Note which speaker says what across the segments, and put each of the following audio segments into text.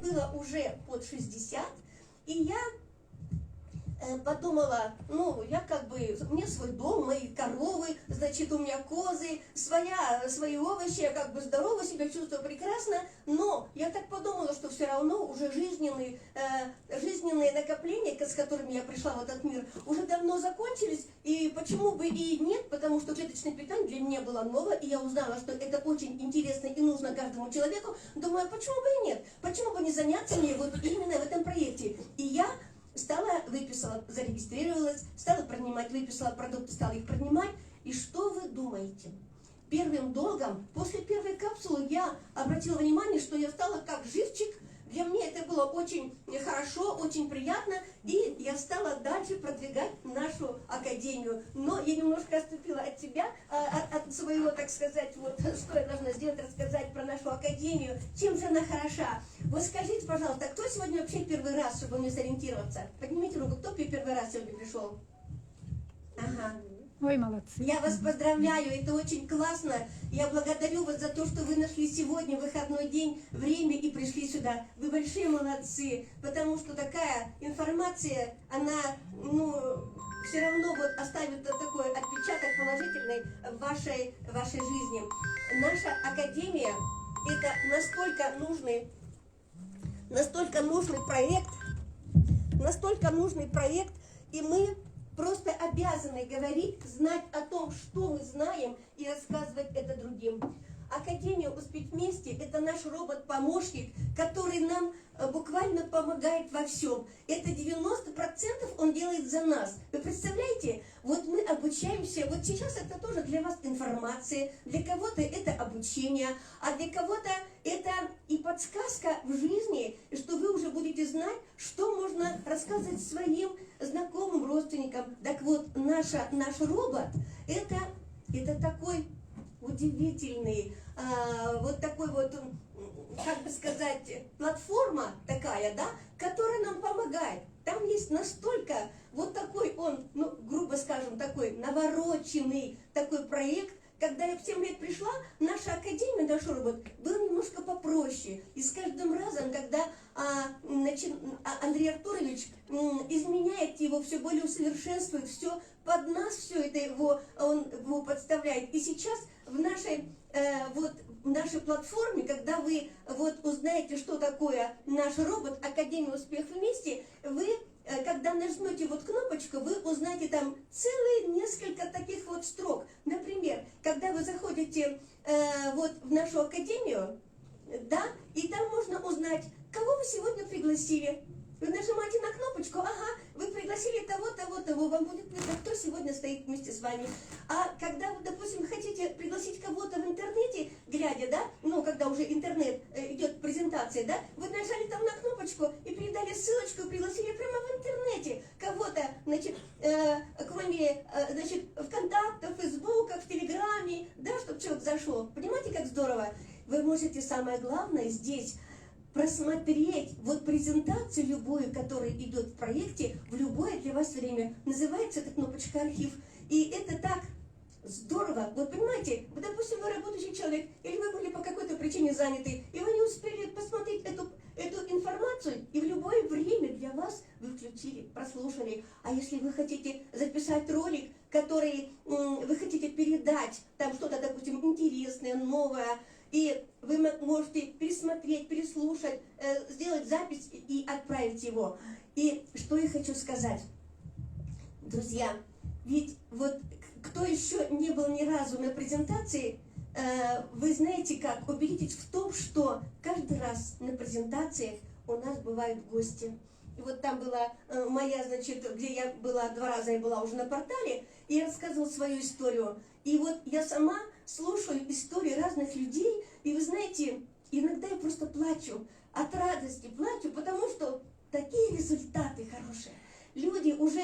Speaker 1: было уже под 60, и я подумала, ну, я как бы, у меня свой дом, мои коровы, значит, у меня козы, свои овощи, я как бы здорово себя чувствую прекрасно, но я так подумала, что все равно уже жизненные накопления, с которыми я пришла в этот мир, уже давно закончились, и почему бы и нет, потому что клеточное питание для меня было ново, и я узнала, что это очень интересно и нужно каждому человеку, думаю, почему бы и нет, почему бы не заняться мне вот именно в этом проекте, и я выписала, зарегистрировалась, стала принимать, выписала продукты, стала их принимать. И что вы думаете? Первым долгом, после первой капсулы, я обратила внимание, что я стала как живчик. Для меня это было очень хорошо, очень приятно. И я стала дальше продвигать нашу академию. Но я немножко отступила от себя, от своего, так сказать, вот что я должна сделать, рассказать про нашу академию, чем же она хороша. Вот скажите, пожалуйста, кто сегодня вообще первый раз, чтобы мне сориентироваться? Поднимите руку, кто первый раз сегодня пришел? Ага.
Speaker 2: Ой, молодцы.
Speaker 1: Я вас поздравляю, это очень классно. Я благодарю вас за то, что вы нашли сегодня, выходной день, время и пришли сюда. Вы большие молодцы, потому что такая информация, она, ну, все равно вот оставит такой отпечаток положительный в вашей жизни. Наша академия – это настолько нужный проект, и мы просто обязаны говорить, знать о том, что мы знаем, и рассказывать это другим. Академия «Успеть вместе» – это наш робот-помощник, который нам буквально помогает во всем. Это 90% он делает за нас. Вы представляете? Вот мы обучаемся, вот сейчас это тоже для вас информация, для кого-то это обучение, а для кого-то это и подсказка в жизни, что вы уже будете знать, что можно рассказывать своим знакомым, родственникам. Так вот, наш робот – это такой удивительный, вот такой вот, как бы сказать, платформа такая, да, которая нам помогает. Там есть настолько вот такой он, ну, грубо скажем, такой навороченный такой проект. Когда я в 7 лет пришла, наша академия, наш робот, был немножко попроще. И с каждым разом, когда Андрей Артурович изменяет его, все более усовершенствует, все под нас, все это он его подставляет. И сейчас в нашей платформе, когда вы вот узнаете, что такое наш робот Академия «Успех вместе», вы, когда нажмете вот кнопочку, вы узнаете там целые несколько таких вот строк. Например, когда вы заходите вот в нашу академию, да, и там можно узнать, кого вы сегодня пригласили. Вы нажимаете на кнопочку, ага, вы пригласили того, вам будет видно, кто сегодня стоит вместе с вами. А когда вы, допустим, хотите пригласить кого-то в интернете, глядя, да, ну, когда уже интернет идет презентация, да, вы нажали там на кнопочку и передали ссылочку, пригласили прямо в интернете кого-то, значит, кроме, значит, ВКонтакте, в Фейсбуках, в Телеграме, да, чтобы человек зашел. Понимаете, как здорово? Вы можете, самое главное, здесь просмотреть вот презентацию любую, которая идет в проекте, в любое для вас время. Называется эта кнопочка «Архив». И это так здорово. Вот понимаете, вот, допустим, вы работающий человек, или вы были по какой-то причине заняты, и вы не успели посмотреть эту информацию, и в любое время для вас вы включили, прослушали. А если вы хотите записать ролик, который вы хотите передать, там что-то, допустим, интересное, новое, и вы можете пересмотреть, переслушать, сделать запись и отправить его. И что я хочу сказать, друзья, ведь вот кто еще не был ни разу на презентации, вы знаете как, убедитесь в том, что каждый раз на презентациях у нас бывают гости. И вот там была моя, значит, где я была 2 раза, я была уже на портале, и я рассказывала свою историю. И вот я сама слушаю истории разных людей, и вы знаете, иногда я просто плачу, от радости плачу, потому что такие результаты хорошие. Люди уже,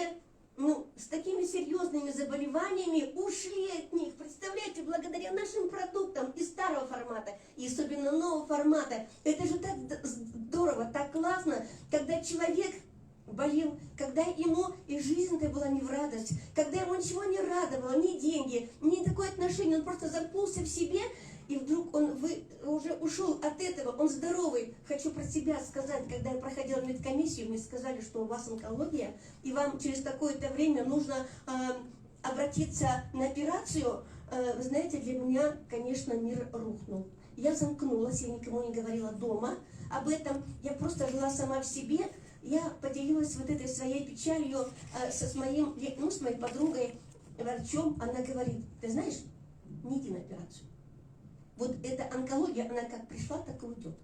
Speaker 1: ну, с такими серьезными заболеваниями ушли от них. Представляете, благодаря нашим продуктам из старого формата, и особенно нового формата. Это же так здорово, так классно, когда человек болел, когда ему и жизнь-то была не в радость, когда ему ничего не радовало, ни деньги, ни такое отношение, он просто замкнулся в себе, и вдруг он уже ушел от этого, он здоровый. Хочу про себя сказать, когда я проходила медкомиссию, мне сказали, что у вас онкология, и вам через какое-то время нужно обратиться на операцию. Вы знаете, для меня, конечно, мир рухнул. Я замкнулась, я никому не говорила дома об этом, я просто жила сама в себе. Я поделилась вот этой своей печалью с моей подругой, врачом. Она говорит: ты знаешь, не иди на операцию. Вот эта онкология, она как пришла, так и уйдет.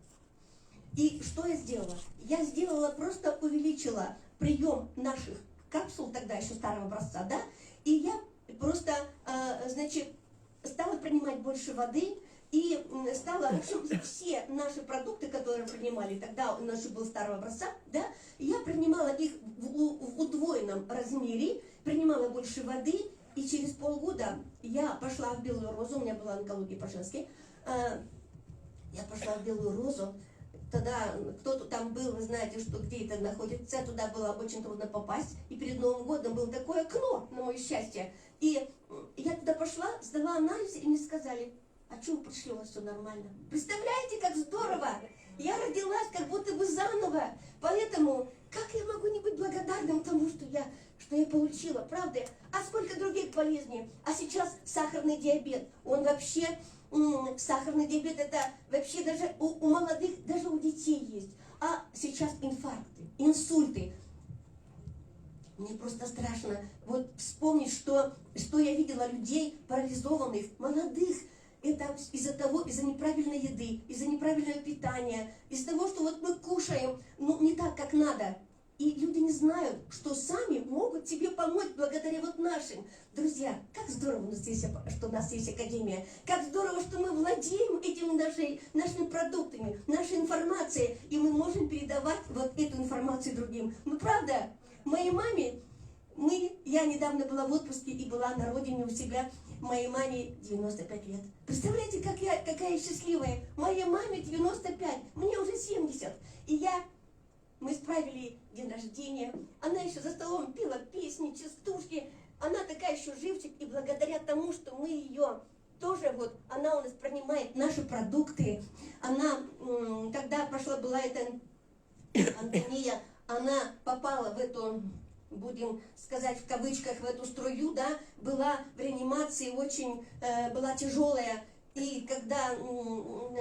Speaker 1: И что я сделала? Я сделала, просто увеличила прием наших капсул, тогда еще старого образца, да, и я просто, значит, стала принимать больше воды, и стала, в общем, все наши продукты, которые принимали, тогда у нас же был старого образца, да, я принимала их в удвоенном размере, принимала больше воды, и через полгода я пошла в Белую Розу, у меня была онкология по-женски, я пошла в Белую Розу, тогда кто-то там был, вы знаете, что где это находится, туда было очень трудно попасть, и перед Новым годом было такое окно, на мое счастье, и я туда пошла, сдала анализ, и мне сказали: а что вы пришли, у вас все нормально? Представляете, как здорово! Я родилась как будто бы заново. Поэтому, как я могу не быть благодарным тому, что я получила, правда? А сколько других болезней? А сейчас сахарный диабет. Он вообще, сахарный диабет, это вообще даже у молодых, даже у детей есть. А сейчас инфаркты, инсульты. Мне просто страшно вот вспомнить, что я видела людей парализованных, молодых. Это из-за неправильной еды, из-за неправильного питания, из-за того, что вот мы кушаем, не так, как надо. И люди не знают, что сами могут тебе помочь благодаря вот нашим. Друзья, как здорово, что у нас есть академия. Как здорово, что мы владеем этими нашими продуктами, нашей информацией. И мы можем передавать вот эту информацию другим. Ну, правда, моей маме, я недавно была в отпуске и была на родине у себя. Моей маме 95 лет. Представляете, какая я счастливая. Моей маме 95, мне уже 70. И мы справили день рождения. Она еще за столом пела песни, частушки. Она такая еще живчик. И благодаря тому, что мы ее тоже, вот, она у нас принимает наши продукты. Она, когда была эта пандемия, она попала в эту, будем сказать в кавычках, в эту струю, да, была в реанимации, очень была тяжелая, и когда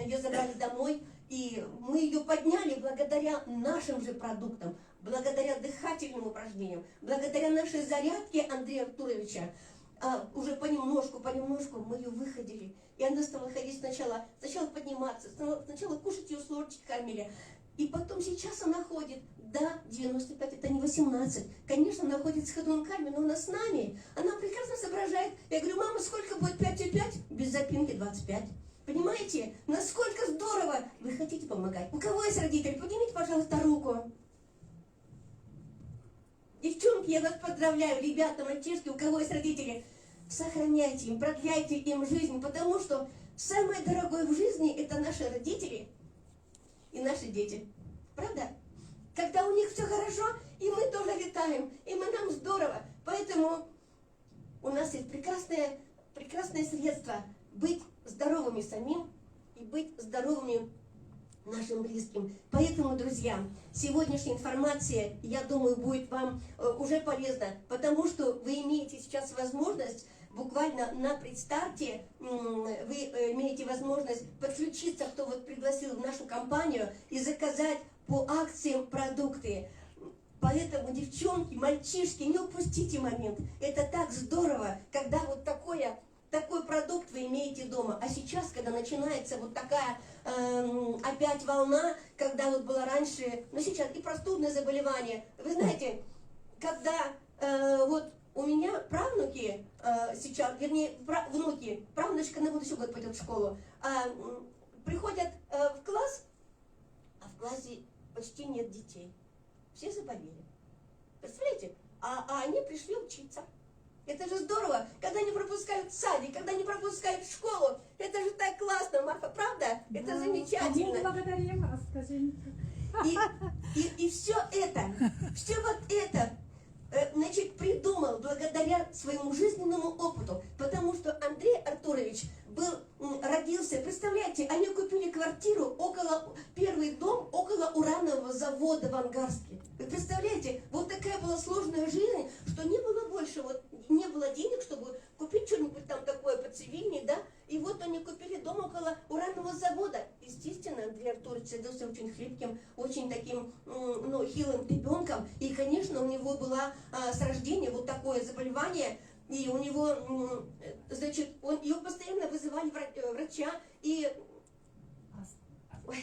Speaker 1: ее забрали домой, и мы ее подняли благодаря нашим же продуктам, благодаря дыхательным упражнениям, благодаря нашей зарядке Андрея Артуровича, уже понемножку мы ее выходили, и она стала ходить сначала подниматься, сначала кушать ее с ложечками, и потом сейчас она ходит, да, 95, это не 18. Конечно, она ходит с ходунками, но она с нами. Она прекрасно соображает. Я говорю: мама, сколько будет 5 и 5? Без запинки 25. Понимаете, насколько здорово. Вы хотите помогать? У кого есть родители? Поднимите, пожалуйста, руку. Девчонки, я вас поздравляю, ребята, мальчишки, у кого есть родители. Сохраняйте им, продляйте им жизнь, потому что самое дорогое в жизни — это наши родители и наши дети. Правда? Когда у них все хорошо, и мы тоже летаем, и нам здорово. Поэтому у нас есть прекрасное средство быть здоровыми самим и быть здоровыми нашим близким. Поэтому, друзья, сегодняшняя информация, я думаю, будет вам уже полезна, потому что вы имеете сейчас возможность буквально на предстарте, вы имеете возможность подключиться, кто вот пригласил в нашу компанию, и заказать по акциям продукты. Поэтому, девчонки, мальчишки, не упустите момент. Это так здорово, когда вот такой продукт вы имеете дома. А сейчас, когда начинается вот такая опять волна, когда вот было раньше, сейчас и простудное заболевание. Вы знаете, когда вот у меня правнуки сейчас, вернее, внуки, правнучка на будущий год пойдет в школу, приходят в класс, а в классе почти нет детей. Все заболели. Представляете? А они пришли учиться. Это же здорово, когда не пропускают садик, когда не пропускают школу. Это же так классно, Марфа, правда? Да, это замечательно.
Speaker 2: Мы благодарим, расскажите.
Speaker 1: И все вот это, значит, придумал благодаря своему жизненному опыту. Потому что Андрей Артурович был родился, представляете, они купили квартиру первый дом около уранового завода в Ангарске. Вы представляете, вот такая была сложная жизнь, что не было больше, вот не было денег, чтобы купить что-нибудь там такое поцивильнее, да, и вот они купили дом около уранового завода. Естественно, Андрей Артурович родился очень хлипким, очень таким, ну, хилым ребенком, и, конечно, у него было с рождения вот такое заболевание. И у него, значит, его постоянно вызывали врача, и ой,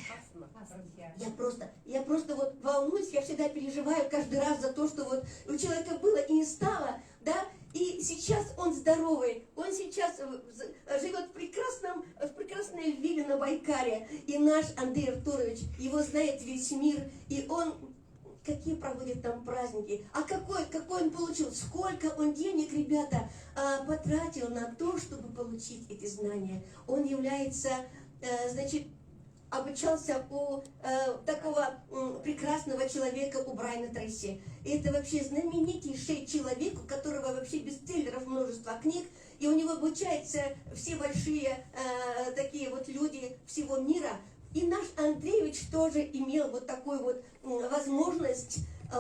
Speaker 1: я просто вот волнуюсь, я всегда переживаю каждый раз за то, что вот у человека было и не стало, да, и сейчас он здоровый, он сейчас живет в прекрасной вилле на Байкале, и наш Андрей Артурович, его знает весь мир, и он... Какие проводят там праздники, а какой он получил, сколько он денег, ребята, потратил на то, чтобы получить эти знания. Он является, значит, обучался у такого прекрасного человека, у Брайана Трейси. Это вообще знаменитейший человек, у которого вообще бестселлеров множество книг, и у него обучаются все большие такие вот люди всего мира. И наш Андреевич тоже имел вот такую вот возможность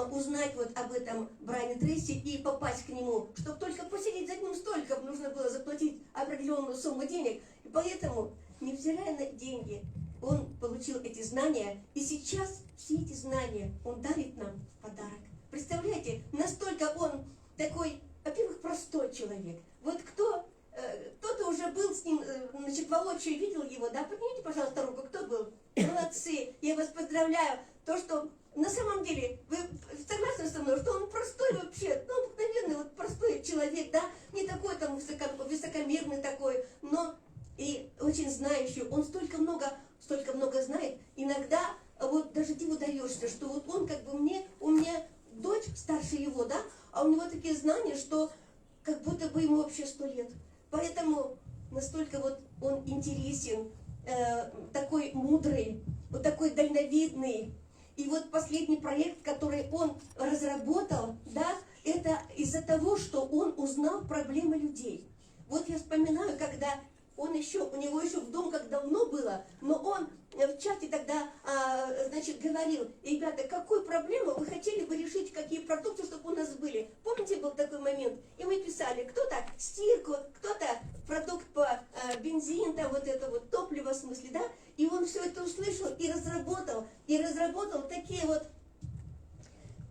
Speaker 1: узнать вот об этом Брайане Трейси и попасть к нему. Чтобы только посидеть за одним столиком, нужно было заплатить определенную сумму денег. И поэтому, невзирая на деньги, он получил эти знания. И сейчас все эти знания он дарит нам в подарок. Представляете, настолько он такой, во-первых, простой человек. Вот кто-то уже был с ним, значит, воочию видел его, да? Поднимите, пожалуйста, руку, кто был? Молодцы, я вас поздравляю. То, что на самом деле, вы согласны со мной, что он простой вообще, ну, обыкновенный, вот простой человек, да? Не такой там высокомерный такой, но и очень знающий. Он столько много знает. Иногда вот даже диву даешься, что вот он как бы у меня дочь старше его, да? А у него такие знания, что как будто бы ему вообще 100 лет. Поэтому настолько вот он интересен, такой мудрый, вот такой дальновидный. И вот последний проект, который он разработал, да, это из-за того, что он узнал проблемы людей. Вот я вспоминаю, когда у него еще в дом как давно было, но он в чате тогда, значит, говорил: ребята, какую проблему вы хотели бы решить, какие продукты, чтобы у нас были. Помните, был такой момент? И мы писали, кто-то стирку, кто-то продукт по бензин, там вот это вот топливо в смысле, да? И он все это услышал и разработал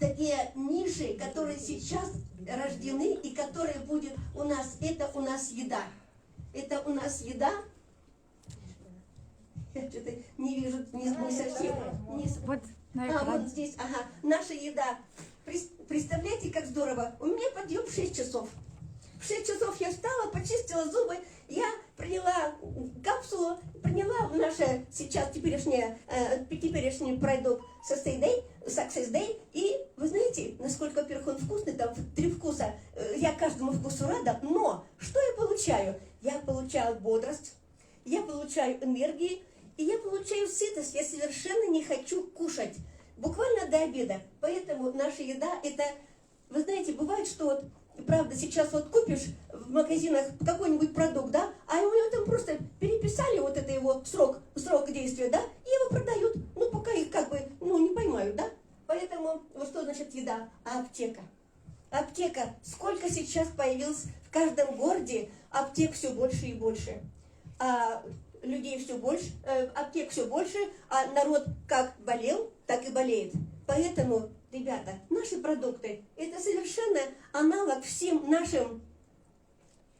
Speaker 1: такие ниши, которые сейчас рождены и которые будет у нас, это у нас еда. Это у нас еда. Я что-то не вижу, не совсем.
Speaker 2: Вот на экране.
Speaker 1: Вот здесь, ага, наша еда. Представляете, как здорово. У меня подъем в 6 часов. В 6 часов я встала, почистила зубы, я приняла капсулу, приняла наше сейчас теперешний продукт Success Day. И вы знаете, насколько, во-первых, он вкусный, там 3 вкуса. Я каждому вкусу рада, но что я получаю? Я получаю бодрость, я получаю энергию, и я получаю сытость. Я совершенно не хочу кушать. Буквально до обеда. Поэтому наша еда, это, вы знаете, бывает, что вот, правда, сейчас вот купишь в магазинах какой-нибудь продукт, да, а у него там просто переписали вот это его срок действия, да, и его продают, ну, пока их как бы, ну, не поймают, да. Поэтому, вот что значит еда? Аптека. Аптека. Сколько сейчас появилось в каждом городе аптек все больше и больше. А людей все больше, аптек все больше, а народ как болел, так и болеет. Поэтому, ребята, наши продукты – это совершенно аналог всем нашим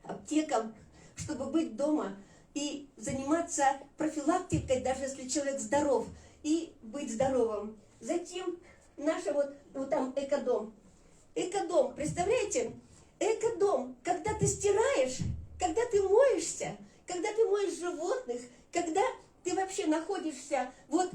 Speaker 1: аптекам, чтобы быть дома и заниматься профилактикой, даже если человек здоров, и быть здоровым. Затем наша вот там экодом. Экодом, представляете? Экодом, когда ты стираешь, когда ты моешься, когда ты моешь животных, когда ты вообще находишься, вот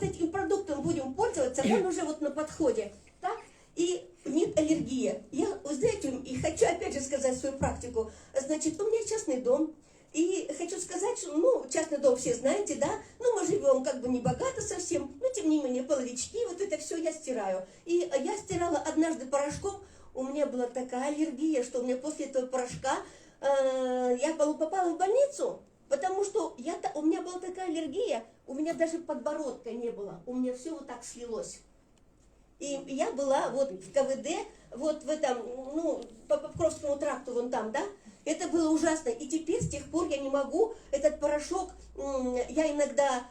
Speaker 1: этим продуктом будем пользоваться, он уже вот на подходе, так? И нет аллергии. Я, знаете, и хочу опять же сказать свою практику. Значит, у меня частный дом, и хочу сказать, что, ну, частный дом все знаете, да? Ну, мы живем как бы не богато совсем, но тем не менее половички, вот это все я стираю. И я стирала однажды порошком, у меня была такая аллергия, что у меня после этого порошка я попала в больницу, Потому что у меня была такая аллергия, у меня даже подбородка не было, у меня все вот так слилось. И я была вот в КВД, вот в этом, ну, по Покровскому тракту вон там, да, это было ужасно. И теперь с тех пор я не могу, этот порошок, я иногда,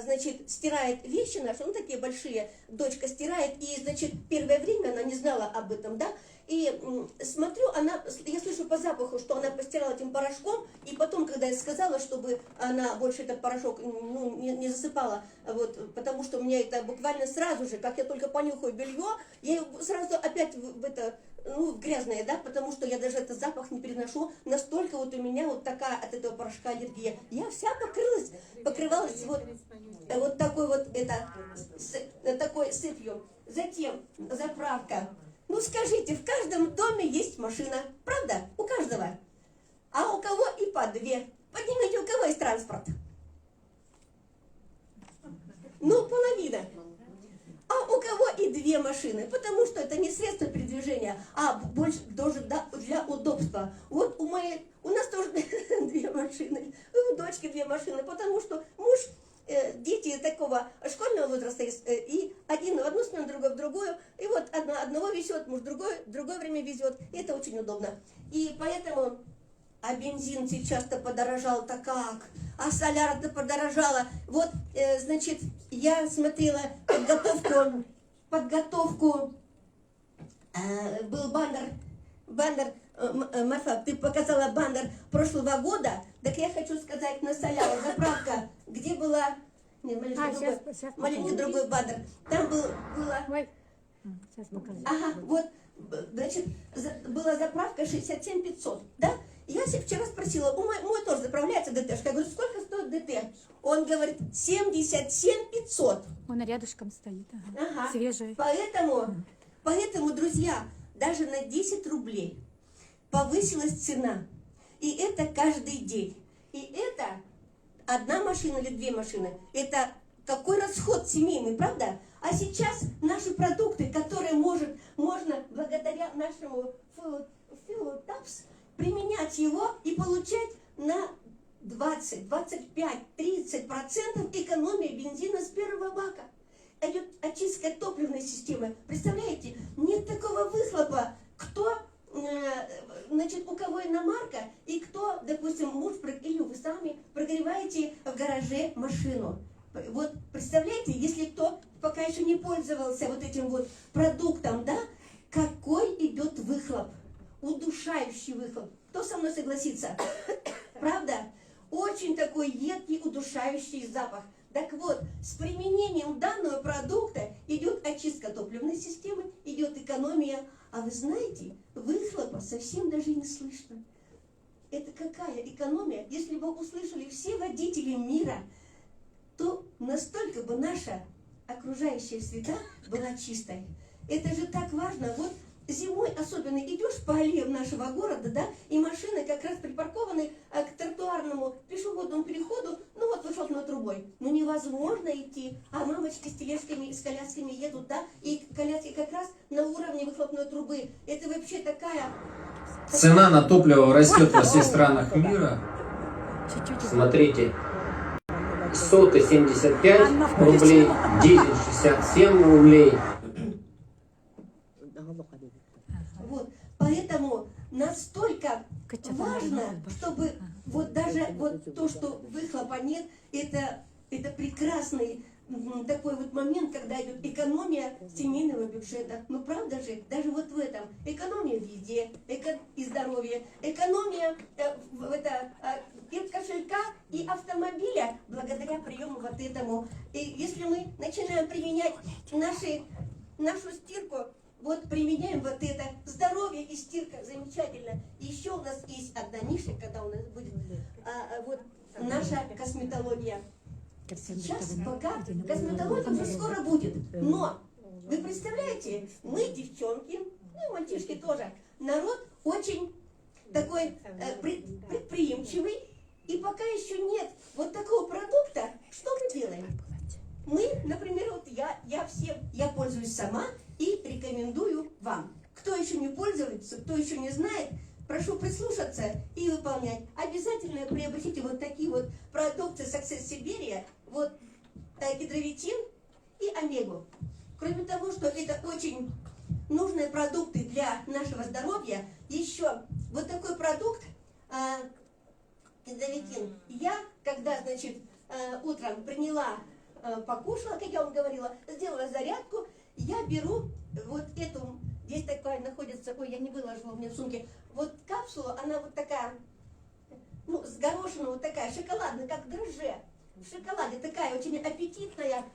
Speaker 1: значит, стирает вещи наши, ну, такие большие, дочка стирает, и, значит, первое время она не знала об этом, да, и смотрю, я слышу по запаху, что она постирала этим порошком, и потом, когда я сказала, чтобы она больше этот порошок не засыпала, вот, потому что у меня это буквально сразу же, как я только понюхаю белье, я его сразу опять в грязное, да, потому что я даже этот запах не переношу, настолько вот у меня вот такая от этого порошка аллергия. Я вся покрывалась вот такой вот, такой сыпью. Затем заправка. Ну скажите, в каждом доме есть машина, правда? У каждого. А у кого и по две? Поднимите, у кого есть транспорт? Ну, половина. А у кого и две машины? Потому что это не средство передвижения, а больше тоже для удобства. Вот у нас тоже две машины, у дочки две машины, потому что муж, дети такого школьного возраста, и один в одну смену, другой в другую, и вот одного везет, муж другое время везет, и это очень удобно. И поэтому, а бензин сейчас-то подорожал-то как, а соляра-то подорожала. Вот, значит, я смотрела подготовку, был баннер, Марфа, ты показала баннер прошлого года, так я хочу сказать, на соляру заправка, где была, нет, маленький другой баннер, там было...
Speaker 2: Ой, сейчас покажу.
Speaker 1: Ага, вот, значит, была заправка 67 500, да? Я вчера спросила, мой тоже заправляется ДТшка, я говорю, сколько стоит ДТ? Он говорит, 77 500.
Speaker 2: Он рядышком стоит,
Speaker 1: Ага.
Speaker 2: Свежий.
Speaker 1: Поэтому, друзья, даже на 10 рублей повысилась цена. И это каждый день. И это одна машина или две машины. Это какой расход семейный, правда? А сейчас наши продукты, которые можно благодаря нашему Fuel Taps применять его и получать на 20, 25, 30% экономии бензина с первого бака. Идет очистка топливной системы. Представляете, нет такого выхлопа. У кого иномарка, и кто, допустим, муж или вы сами прогреваете в гараже машину. Вот представляете, если кто пока еще не пользовался вот этим вот продуктом, да, какой идет выхлоп, удушающий выхлоп. Кто со мной согласится? Правда? Очень такой едкий, удушающий запах. Так вот, с применением данного продукта идет очистка топливной системы, идет экономия. А вы знаете, выхлопа совсем даже не слышно. Это какая экономия? Если бы услышали все водители мира, то настолько бы наша окружающая среда была чистой. Это же так важно. Вот зимой особенно идешь по аллеям нашего города, да, и машины как раз припаркованы к тротуарному пешеходному переходу, ну вот выхлопной трубой. Ну невозможно идти, а мамочки с тележками, с колясками едут, да, и коляски как раз на уровне выхлопной трубы. Это вообще такая...
Speaker 3: Цена на топливо растет во всех странах мира. Смотрите. Соты 75 рублей, дизель 67 рублей.
Speaker 1: Вот, поэтому настолько важно, чтобы вот даже вот то, что выхлопа нет, это прекрасный такой вот момент, когда идет экономия семейного бюджета. Ну правда же, даже вот в этом экономия в еде, и здоровье, экономия и кошелька, и автомобиля благодаря приему вот этому. И если мы начинаем применять нашу стирку, вот применяем вот это здоровье и стирка, замечательно. И еще у нас есть одна ниша, когда у нас будет вот наша косметология. Сейчас пока косметология уже скоро будет, но вы представляете, мы девчонки, ну и мальчишки тоже, народ очень такой предприимчивый, и пока еще нет вот такого продукта, что мы делаем? Мы, например, вот я пользуюсь сама и рекомендую вам. Кто еще не пользуется, кто еще не знает, прошу прислушаться и выполнять. Обязательно приобретите вот такие вот продукты Success Siberia, вот гидровитин и омегу. Кроме того, что это очень нужные продукты для нашего здоровья, еще вот такой продукт гидровитин. Я, когда, значит, утром приняла, покушала, как я вам говорила, сделала зарядку, я беру вот эту, здесь такая находится, ой, я не выложила у меня в сумке, вот капсула, она вот такая, ну, с горошиной, вот такая, шоколадная, как дрожжи. В шоколаде такая очень аппетитная,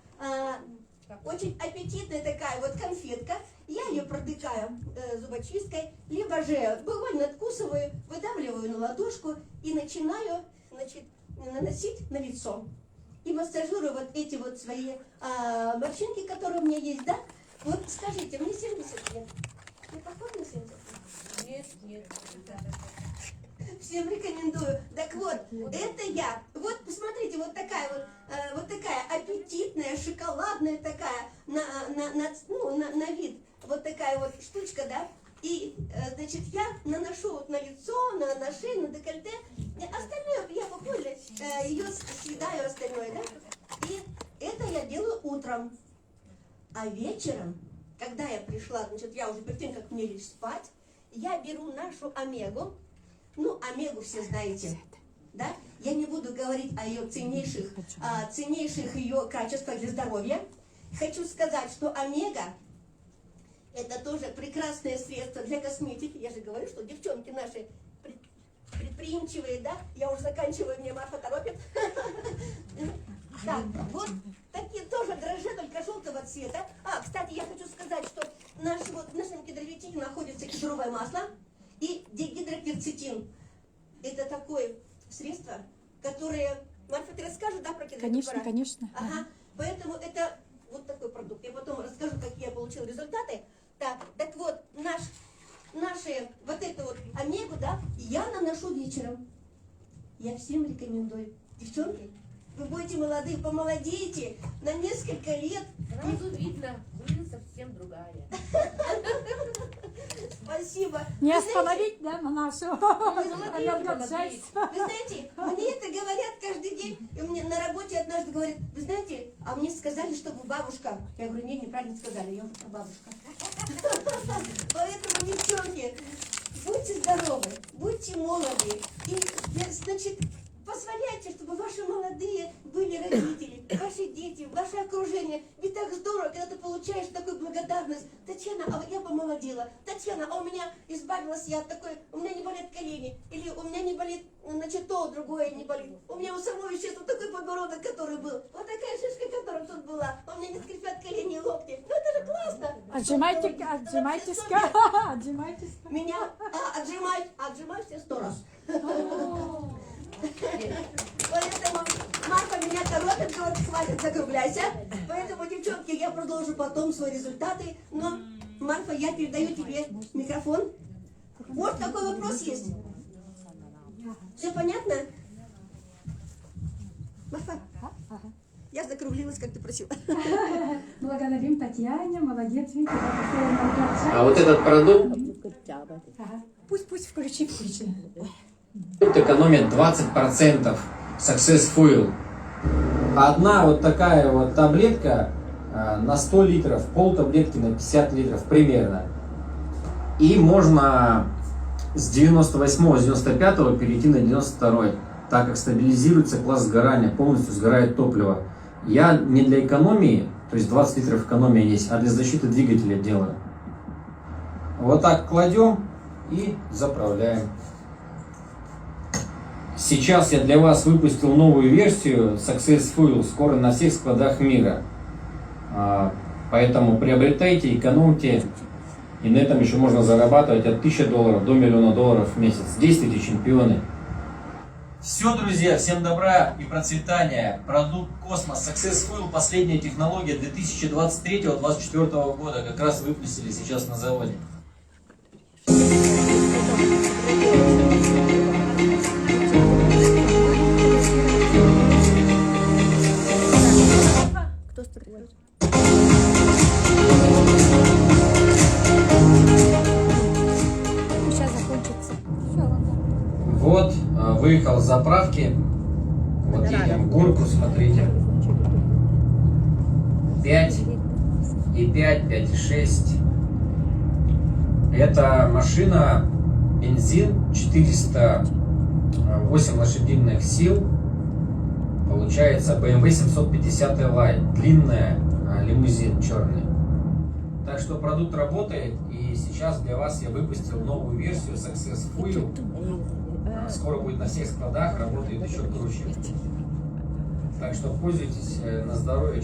Speaker 1: такая вот конфетка. Я ее протыкаю зубочисткой, либо же буквально откусываю, выдавливаю на ладошку и начинаю, значит, наносить на лицо. И массажирую вот эти вот свои морщинки, которые у меня есть, да? Вот скажите, мне 70 лет. Не похож на 70 лет?
Speaker 4: Нет, нет.
Speaker 1: Всем рекомендую. Так вот, это я. Вот посмотрите, вот такая аппетитная, шоколадная такая, на вид, вот такая вот штучка, да. И, значит, я наношу вот на лицо, на шею, на декольте. Остальное я буквально ее съедаю, остальное, да. И это я делаю утром. А вечером, когда я пришла, значит, я уже перед тем, как мне лечь спать, я беру нашу омегу. Ну, омегу все знаете, да? Я не буду говорить о ее ценнейших ее качествах для здоровья. Хочу сказать, что омега – это тоже прекрасное средство для косметики. Я же говорю, что девчонки наши предприимчивые, да? Я уже заканчиваю, мне Марфа торопит. Так, вот такие тоже дрожжи, только желтого цвета. Кстати, я хочу сказать, что в нашем гидровитине находится кедровое масло и дигидрокверцетин. Это такое средство, которое... Марфа, ты расскажешь, да, про кедровый
Speaker 2: Конечно,
Speaker 1: препарат?
Speaker 2: конечно.
Speaker 1: Ага, поэтому это вот такой продукт. Я потом расскажу, какие я получила результаты. Так вот, наши вот эту вот омегу, да, я наношу вечером. Я всем рекомендую. Девчонки, вы будете молодые, помолодеете на несколько лет.
Speaker 4: Сразу видно, вы совсем другая.
Speaker 1: Спасибо.
Speaker 2: Не
Speaker 1: Вы знаете,
Speaker 2: остановить, да, на нашу.
Speaker 4: молодец.
Speaker 1: Вы знаете, мне это говорят каждый день. И мне на работе однажды говорят, вы знаете, а мне сказали, что вы бабушка. Я говорю, нет, неправильно сказали, я уже бабушка. Поэтому, девчонки, будьте здоровы, будьте молоды. И, значит, позволяйте, чтобы ваши молодые были родители, ваши дети, ваше окружение. Ведь так здорово, когда ты получаешь такую благодарность. Татьяна, а я помолодела. Татьяна, а у меня избавилась я от такой, у меня не болят колени. Или у меня не болит, значит, то, другое не болит. У меня у самого исчез вот такой подбородок, который был. Вот такая шишка, которая тут была. У меня не скрипят колени и локти. Ну это же классно.
Speaker 2: Отжимайтесь.
Speaker 1: Меня отжимай все 100 раз. Поэтому Марфа меня торопит, говорит, хватит, закругляйся. Поэтому, девчонки, я продолжу потом свои результаты. Но, Марфа, я передаю тебе микрофон. Вот какой вопрос есть. Все понятно? Марфа, я закруглилась, как ты просила.
Speaker 2: Благодарим Татьяне, молодец, видите.
Speaker 3: А вот этот продукт
Speaker 2: Пусть включи.
Speaker 3: экономит 20% Success Fuel. Одна вот такая вот таблетка на 100 литров, пол таблетки на 50 литров примерно. И можно с 98-го, с 95-го перейти на 92-й, так как стабилизируется класс сгорания, полностью сгорает топливо. Я не для экономии, то есть 20 литров экономия есть, а для защиты двигателя делаю. Вот так кладем и заправляем. Сейчас я для вас выпустил новую версию Success Fuel, скоро на всех складах мира. Поэтому приобретайте, экономьте. И на этом еще можно зарабатывать от $1000 до $1 000 000 в месяц. Действуйте, чемпионы! Все, друзья, всем добра и процветания. Продукт Космос Success Fuel, последняя технология 2023-2024 года. Как раз выпустили сейчас на заводе.
Speaker 1: Кто строит?
Speaker 2: Сейчас закончится.
Speaker 3: выехал с заправки. Вот едем в горку, смотрите. 5,5, 5,6. Это машина, бензин, 408 лошадиных сил. Получается BMW 750 Li. Длинная, лимузин черный. Так что продукт работает. И сейчас для вас я выпустил новую версию Success Fuel. Скоро будет на всех складах, работает еще круче. Так что пользуйтесь на здоровье.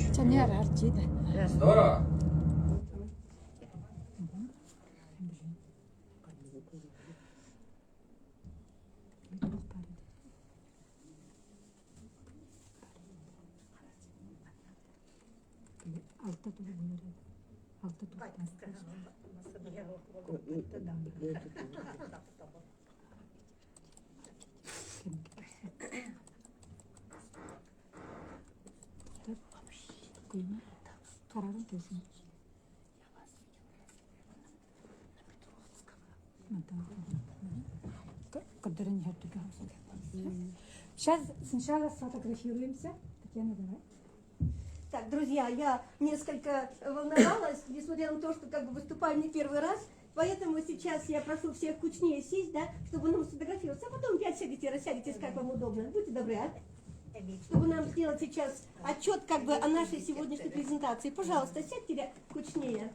Speaker 3: Здорово!
Speaker 2: Сейчас сначала сфотографируемся. Татьяна, давай.
Speaker 1: Так, друзья, я несколько волновалась, несмотря на то, что как бы выступаю не первый раз, поэтому сейчас я прошу всех кучнее сесть, да, чтобы нам сфотографироваться, а потом опять сядете, рассядетесь, как вам удобно. Будьте добры, а? Чтобы нам сделать сейчас отчет как бы о нашей сегодняшней презентации. Пожалуйста, сядьте кучнее.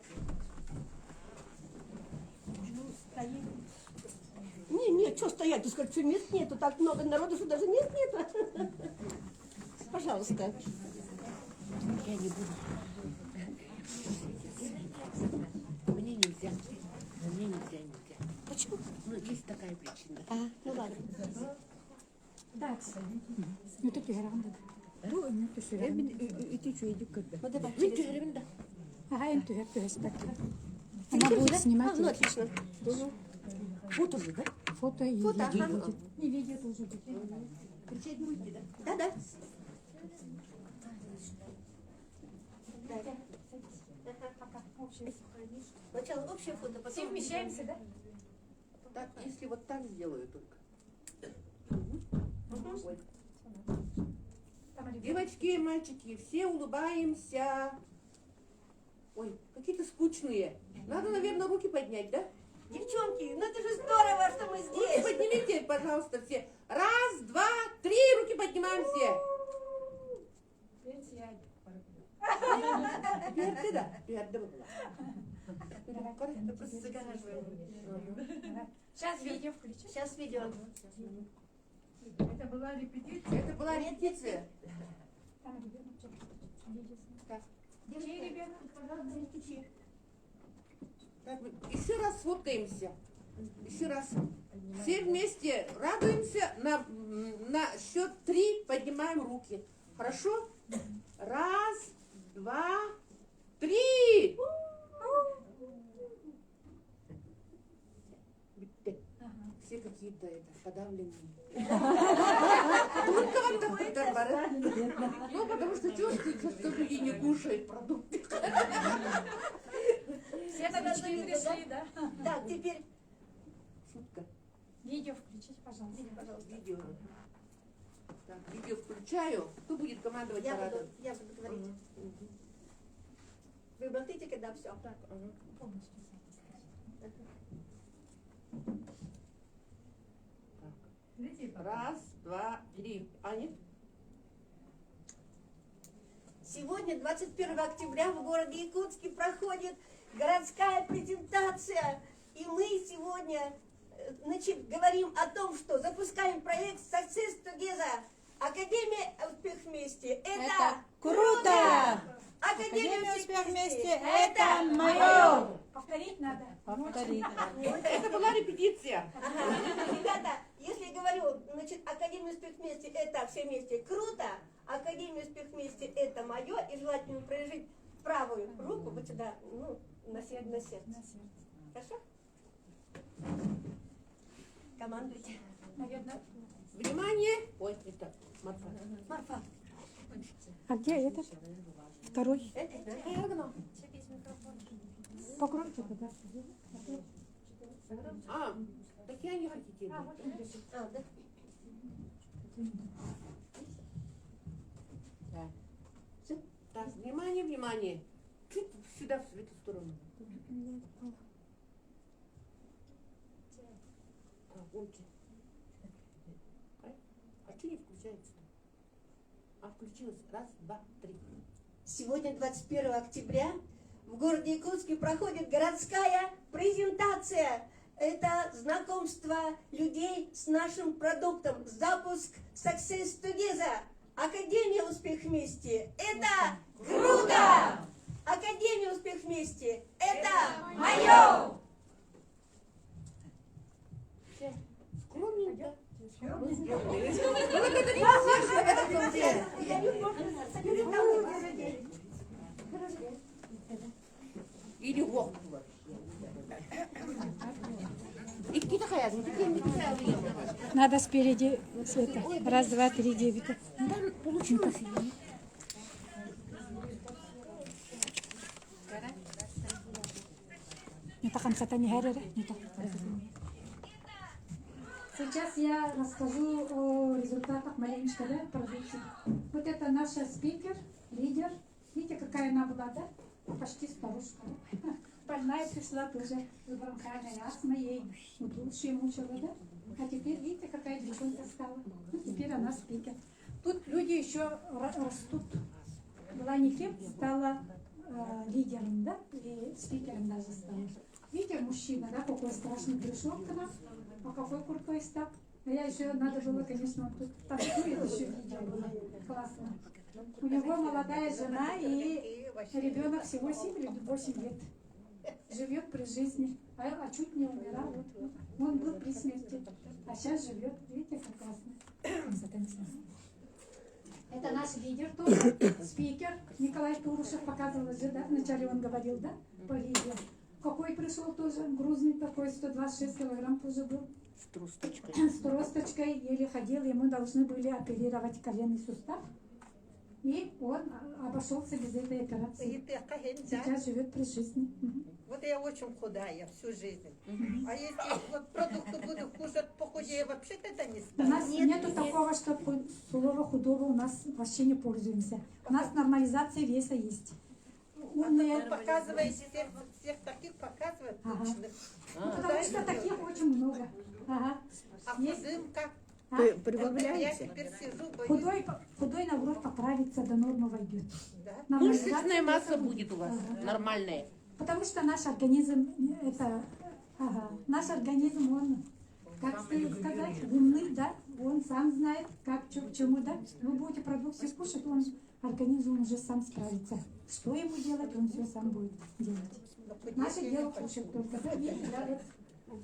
Speaker 1: Не, что стоять, ты скажешь, что мест нету, так много народу, что даже мест нету. Пожалуйста.
Speaker 4: Я не буду. Мне нельзя. Мне нельзя.
Speaker 1: Почему?
Speaker 4: Ну, есть такая причина.
Speaker 1: Ну ладно.
Speaker 2: Так. Ну, ты пиранда. Ну, ты пиранда.
Speaker 1: И ты что, иди когда? Ну давай,
Speaker 4: Ну, да.
Speaker 2: Ага, им ты спектр. Она будет снимать.
Speaker 1: Ну, отлично.
Speaker 4: Фото же, да?
Speaker 2: Фото и
Speaker 1: Фото,
Speaker 2: видео
Speaker 1: ага.
Speaker 2: будет. И видео тоже будет.
Speaker 1: Кричать будете, да? Да. Сначала общее фото, потом...
Speaker 2: Все вмещаемся, да?
Speaker 4: Так, если вот так сделаю только. Ой. Девочки и мальчики, все улыбаемся. Ой, какие-то скучные. Надо, наверное, руки поднять, да?
Speaker 1: Девчонки, ну это же здорово, что мы
Speaker 4: Руки
Speaker 1: здесь.
Speaker 4: поднимите, пожалуйста, все. Раз, два, три, руки поднимаем все. Перды, да? Перды была.
Speaker 1: Просто загораживаем.
Speaker 2: Сейчас видео включим.
Speaker 1: Сейчас видео.
Speaker 2: Это была репетиция.
Speaker 4: Это была репетиция.
Speaker 2: Там ребенок видео.
Speaker 4: Так,
Speaker 2: Чей ребенок? Пожалуйста, не кричи.
Speaker 4: так, еще раз сфоткаемся. Еще раз. Все вместе радуемся. На счет 3 поднимаем руки. Хорошо? Раз, два, три. Все какие-то подавленные. Только вам такой товар. Ну, потому что чувствуется, что люди не кушают продукты.
Speaker 2: Все новички пришли, да?
Speaker 1: Так, теперь
Speaker 4: Шутка.
Speaker 2: Видео включить, пожалуйста.
Speaker 4: Видео. Так, видео включаю. Кто будет командовать парадом?
Speaker 1: я буду говорить. Вы болтайте, когда все.
Speaker 4: Так, ага.
Speaker 2: Полностью.
Speaker 4: Раз, два, три. Аня?
Speaker 1: Сегодня, 21 октября, в городе Якутске проходит городская презентация. И мы сегодня говорим о том, что запускаем проект Success Together. Академия «Успех вместе» – это круто! Академия «Успех вместе» – это мое!
Speaker 2: Повторить надо.
Speaker 4: Это была репетиция.
Speaker 1: Ага. Ребята, если я говорю, Академия «Успех вместе» – это все вместе круто, Академия «Успех вместе» – это мое, и желательно приложить правую руку вот сюда, на сердце. Хорошо? Командуйте.
Speaker 2: Наверное.
Speaker 4: Внимание! Ой, это Марфа.
Speaker 1: Марфа.
Speaker 2: А где этот? Второй.
Speaker 4: Диагональ.
Speaker 2: Погромче тогда.
Speaker 4: А, так я не хотите.
Speaker 1: Да.
Speaker 4: Да. Так, внимание, внимание. Чуть сюда, в эту сторону. Громче. А что не включается-то? А включилось. Раз, два, три.
Speaker 1: Сегодня, 21 октября, в городе Якутске проходит городская презентация. Это знакомство людей с нашим продуктом. Запуск Success Together. Академия «Успех вместе». Это круто! Академия «Успех вместе». Это мое!
Speaker 4: Скромненько. Или вот. И какие-то хаязы,
Speaker 2: Надо спереди это. Раз, два, три, 9.
Speaker 4: получилось.
Speaker 2: Это хамсата не гарера. Сейчас я расскажу о результатах маленечко, да, продукции. Вот это наша спикер, лидер. Видите, какая она была, да? Почти старушка. Больная пришла тоже с бронхиальной астмой, ей удушье мучила, да? А теперь видите, какая девчонка стала. Ну, теперь она спикер. Тут люди еще растут. Была никем, стала лидером, да? И спикером даже стала. Видите, мужчина, да, какой страшный пришел к нам, а какой крутой стал. А я еще, надо было, конечно, он тут танцует еще видео было. Классно. У него молодая жена и ребенок всего 7-8 лет. Живет при жизни, а чуть не умирал. Вот. Он был при смерти, а сейчас живет. Видите, как классно. Это наш лидер тоже, спикер. Николай Турушев показывал же, да? Вначале он говорил, да, по видео. Какой пришел тоже, грузный такой, 126 килограмм тоже был.
Speaker 4: С трусточкой.
Speaker 2: С тросточкой еле ходил, ему должны были оперировать коленный сустав. И он обошелся без этой операции. Сейчас живет при жизни.
Speaker 5: Вот я очень худая всю жизнь. А если вот продукты буду кушать, похудее, вообще это не
Speaker 2: У
Speaker 5: станет.
Speaker 2: нас нету такого, что слова худого у нас вообще не пользуемся. У нас нормализация веса есть. Умные.
Speaker 5: Вы показываете, всех таких показывают
Speaker 2: Ага.
Speaker 5: точных.
Speaker 2: Ну, потому что таких очень много. Ага.
Speaker 5: А
Speaker 2: Есть.
Speaker 5: худым как?
Speaker 2: А?
Speaker 5: Я теперь сижу, боюсь.
Speaker 2: Худой наоборот поправится, до нормы войдет.
Speaker 5: Да?
Speaker 2: Нормализация
Speaker 4: Мышечная
Speaker 2: веса
Speaker 4: масса будет у вас
Speaker 2: Ага.
Speaker 4: нормальная.
Speaker 2: Потому что наш организм, наш организм, он, как сказать, умный, да, он сам знает, как, к чему, да. Вы будете продукцию кушать, организм уже сам справится. Что ему делать, он все сам будет делать. Наше дело кушать только, да, видите, да, вот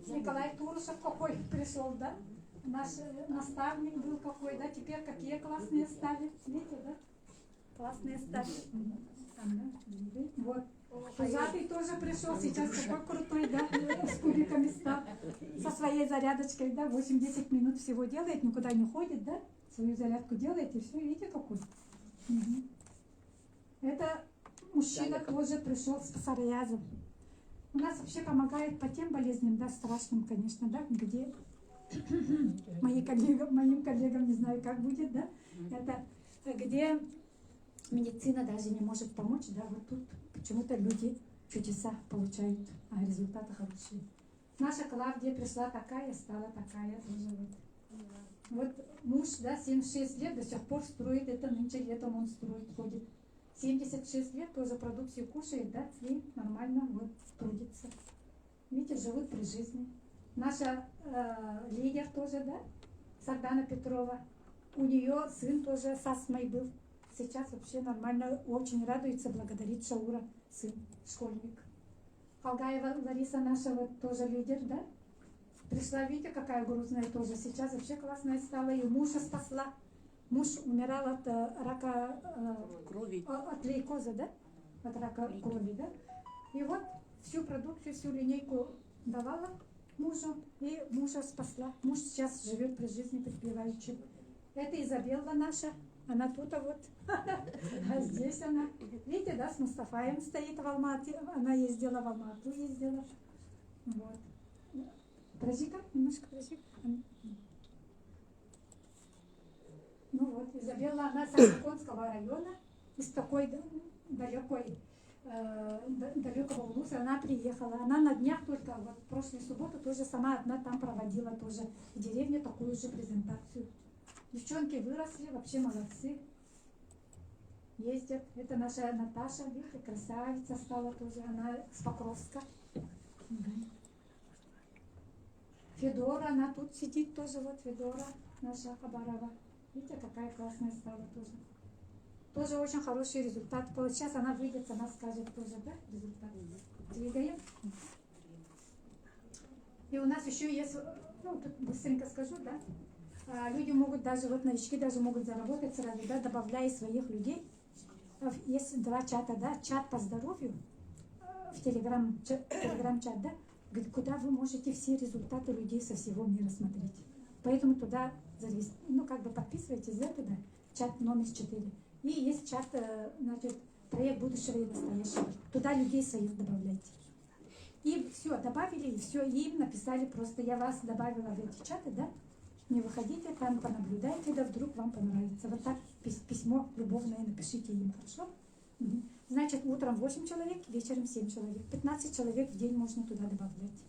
Speaker 2: Николай Турушев какой пришел, да, наш наставник был какой, да, теперь какие классные стали, видите, да, классные стали. Вот. Пузатый тоже пришел, сейчас такой крутой, да, с кубиками стал, со своей зарядочкой, да, 8-10 минут всего делает, никуда не ходит, да, свою зарядку делает, и все, видите, какой. Мгм. Это мужчина тоже пришел с псориазом. У нас вообще помогает по тем болезням, да, страшным, конечно, да, где моим коллегам, не знаю, как будет, да, это где медицина даже не может помочь, да, вот тут почему-то люди чудеса получают, а результаты хорошие. Наша Клавдия пришла такая, стала такая тоже вот. Вот муж, да, 76 лет, до сих пор строит, это нынче летом он строит, ходит. 76 лет тоже продукцию кушает, да, и нормально вот трудится. Видите, живут при жизни. Наша лидер тоже, да, Сардана Петрова, у нее сын тоже с астмой был. Сейчас вообще нормально, очень радуется, благодарит Шаура, сын, школьник. Алгаева Лариса наша вот тоже лидер, да? Пришла, видите, какая грузная тоже. Сейчас вообще классная стала, и мужа спасла. Муж умирал от рака
Speaker 4: Крови.
Speaker 2: от лейкоза, да? От рака крови, да? И вот всю продукцию, всю линейку давала мужу, и мужа спасла. Муж сейчас живет при жизни припеваючи. Это Изабелла наша, она тут, а вот, а здесь она. Видите, да, с Мустафаем стоит в Алмате, она ездила в Алмату, ездила. Вот. Подожди-ка, немножко подожди. Ну вот, Изабелла, она с Арконского района, из такой далекой, далекого Улуса, она приехала. Она на днях только, вот в прошлую субботу тоже сама одна там проводила тоже в деревне такую же презентацию. Девчонки выросли, вообще молодцы. Ездят. Это наша Наташа, видите, красавица стала тоже, она с Покровска. Мгм. Федора, она тут сидит тоже, вот Федора, наша Хабарова. Видите, какая классная стала тоже. Тоже очень хороший результат. Вот сейчас она выйдет, она скажет тоже, да, результат. Двигаем. И у нас еще есть, ну, тут быстренько скажу, да, люди могут даже, вот новички даже могут заработать сразу, да, добавляя своих людей. Есть два чата, да, чат по здоровью, в телеграм-чат, да, куда вы можете все результаты людей со всего мира смотреть. Поэтому туда ну, как бы подписывайтесь, да, туда, чат номер 4. И есть чат, значит, проект будущего и настоящего. Туда людей своих добавляйте. И все, добавили, и все, и им написали просто, я вас добавила в эти чаты, да, не выходите, там понаблюдайте, да вдруг вам понравится. Вот так письмо любовное напишите им, хорошо? Угу. Значит, утром 8 человек, вечером 7 человек. 15 человек в день можно туда добавлять.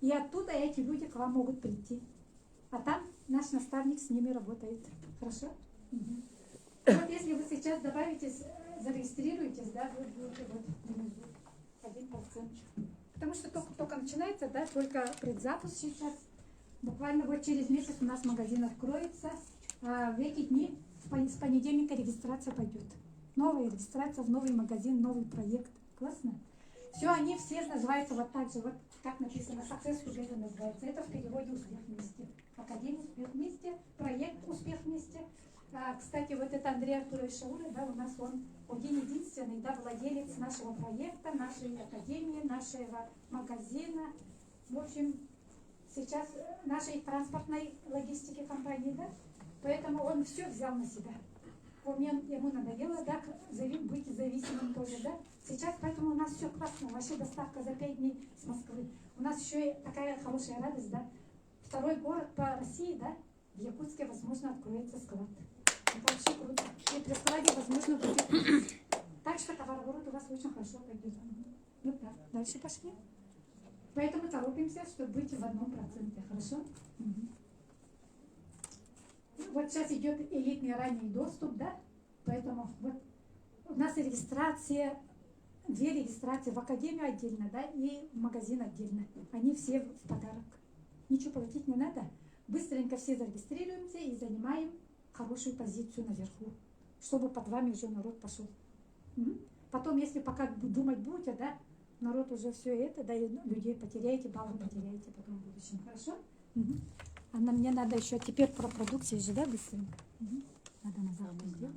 Speaker 2: И оттуда эти люди к вам могут прийти. А там наш наставник с ними работает. Хорошо? Угу. Вот если вы сейчас добавитесь, зарегистрируетесь, да, вы будете вот внизу 1%. Потому что только начинается, да, только предзапуск сейчас. Буквально вот через месяц у нас магазин откроется. А в эти дни с понедельника регистрация пойдет. Новая регистрация в новый магазин, новый проект. Классно? Все, они все называются вот так же, вот как написано, Success Together называется. Это в переводе «Успех вместе». Академия «Успех вместе», проект «Успех вместе». Кстати, вот это Андрей Артурович Шаура, да, у нас он один-единственный, да, владелец нашего проекта, нашей академии, нашего магазина. В общем, сейчас нашей транспортной логистики компании, да, поэтому он все взял на себя. Ему надоело, да, быть зависимым тоже, да. Сейчас поэтому у нас все классно, вообще доставка за 5 дней с Москвы. У нас еще и такая хорошая радость, да. Второй город по России, да, в Якутске, возможно, откроется склад. Это вообще круто. И при складе, возможно, будет. Так что товарооборот у вас очень хорошо пойдет. Вот так. Дальше пошли. Поэтому торопимся, чтобы быть в 1%. Хорошо? Угу. Вот сейчас идет элитный ранний доступ, да? Поэтому вот у нас регистрация, 2 регистрации в академию отдельно, да, и в магазин отдельно. Они все в подарок. Ничего платить не надо. Быстренько все зарегистрируемся и занимаем хорошую позицию наверху, чтобы под вами уже народ пошел. Угу. Потом, если пока думать будете, да, народ уже все это, да, и людей потеряете, баллы потеряете потом в будущем. Хорошо? Угу. А мне надо еще теперь про продукцию же, да, быстренько? Угу. Надо на завтра сделать.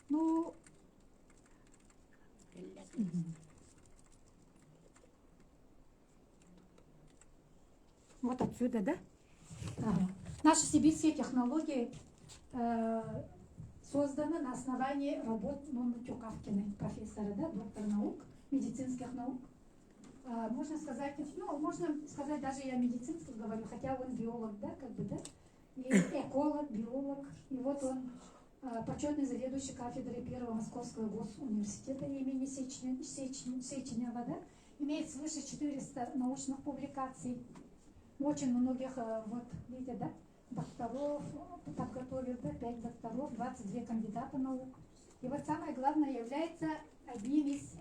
Speaker 2: Ну, угу. Вот отсюда, да? Ага. Наши сибирские технологии созданы на основании работ Тюкавкиной, профессора, да, доктора наук, медицинских наук. Можно сказать, ну, можно сказать, даже я медицинский говорю, хотя он биолог, да, как бы, да, и эколог, биолог, и вот он почетный заведующий кафедрой Первого Московского госуниверситета имени Сеченева, да, имеет свыше 400 научных публикаций, очень многих, вот, видите, да, докторов подготовил, да, 5 докторов, 22 кандидата наук. И вот самое главное, является одним из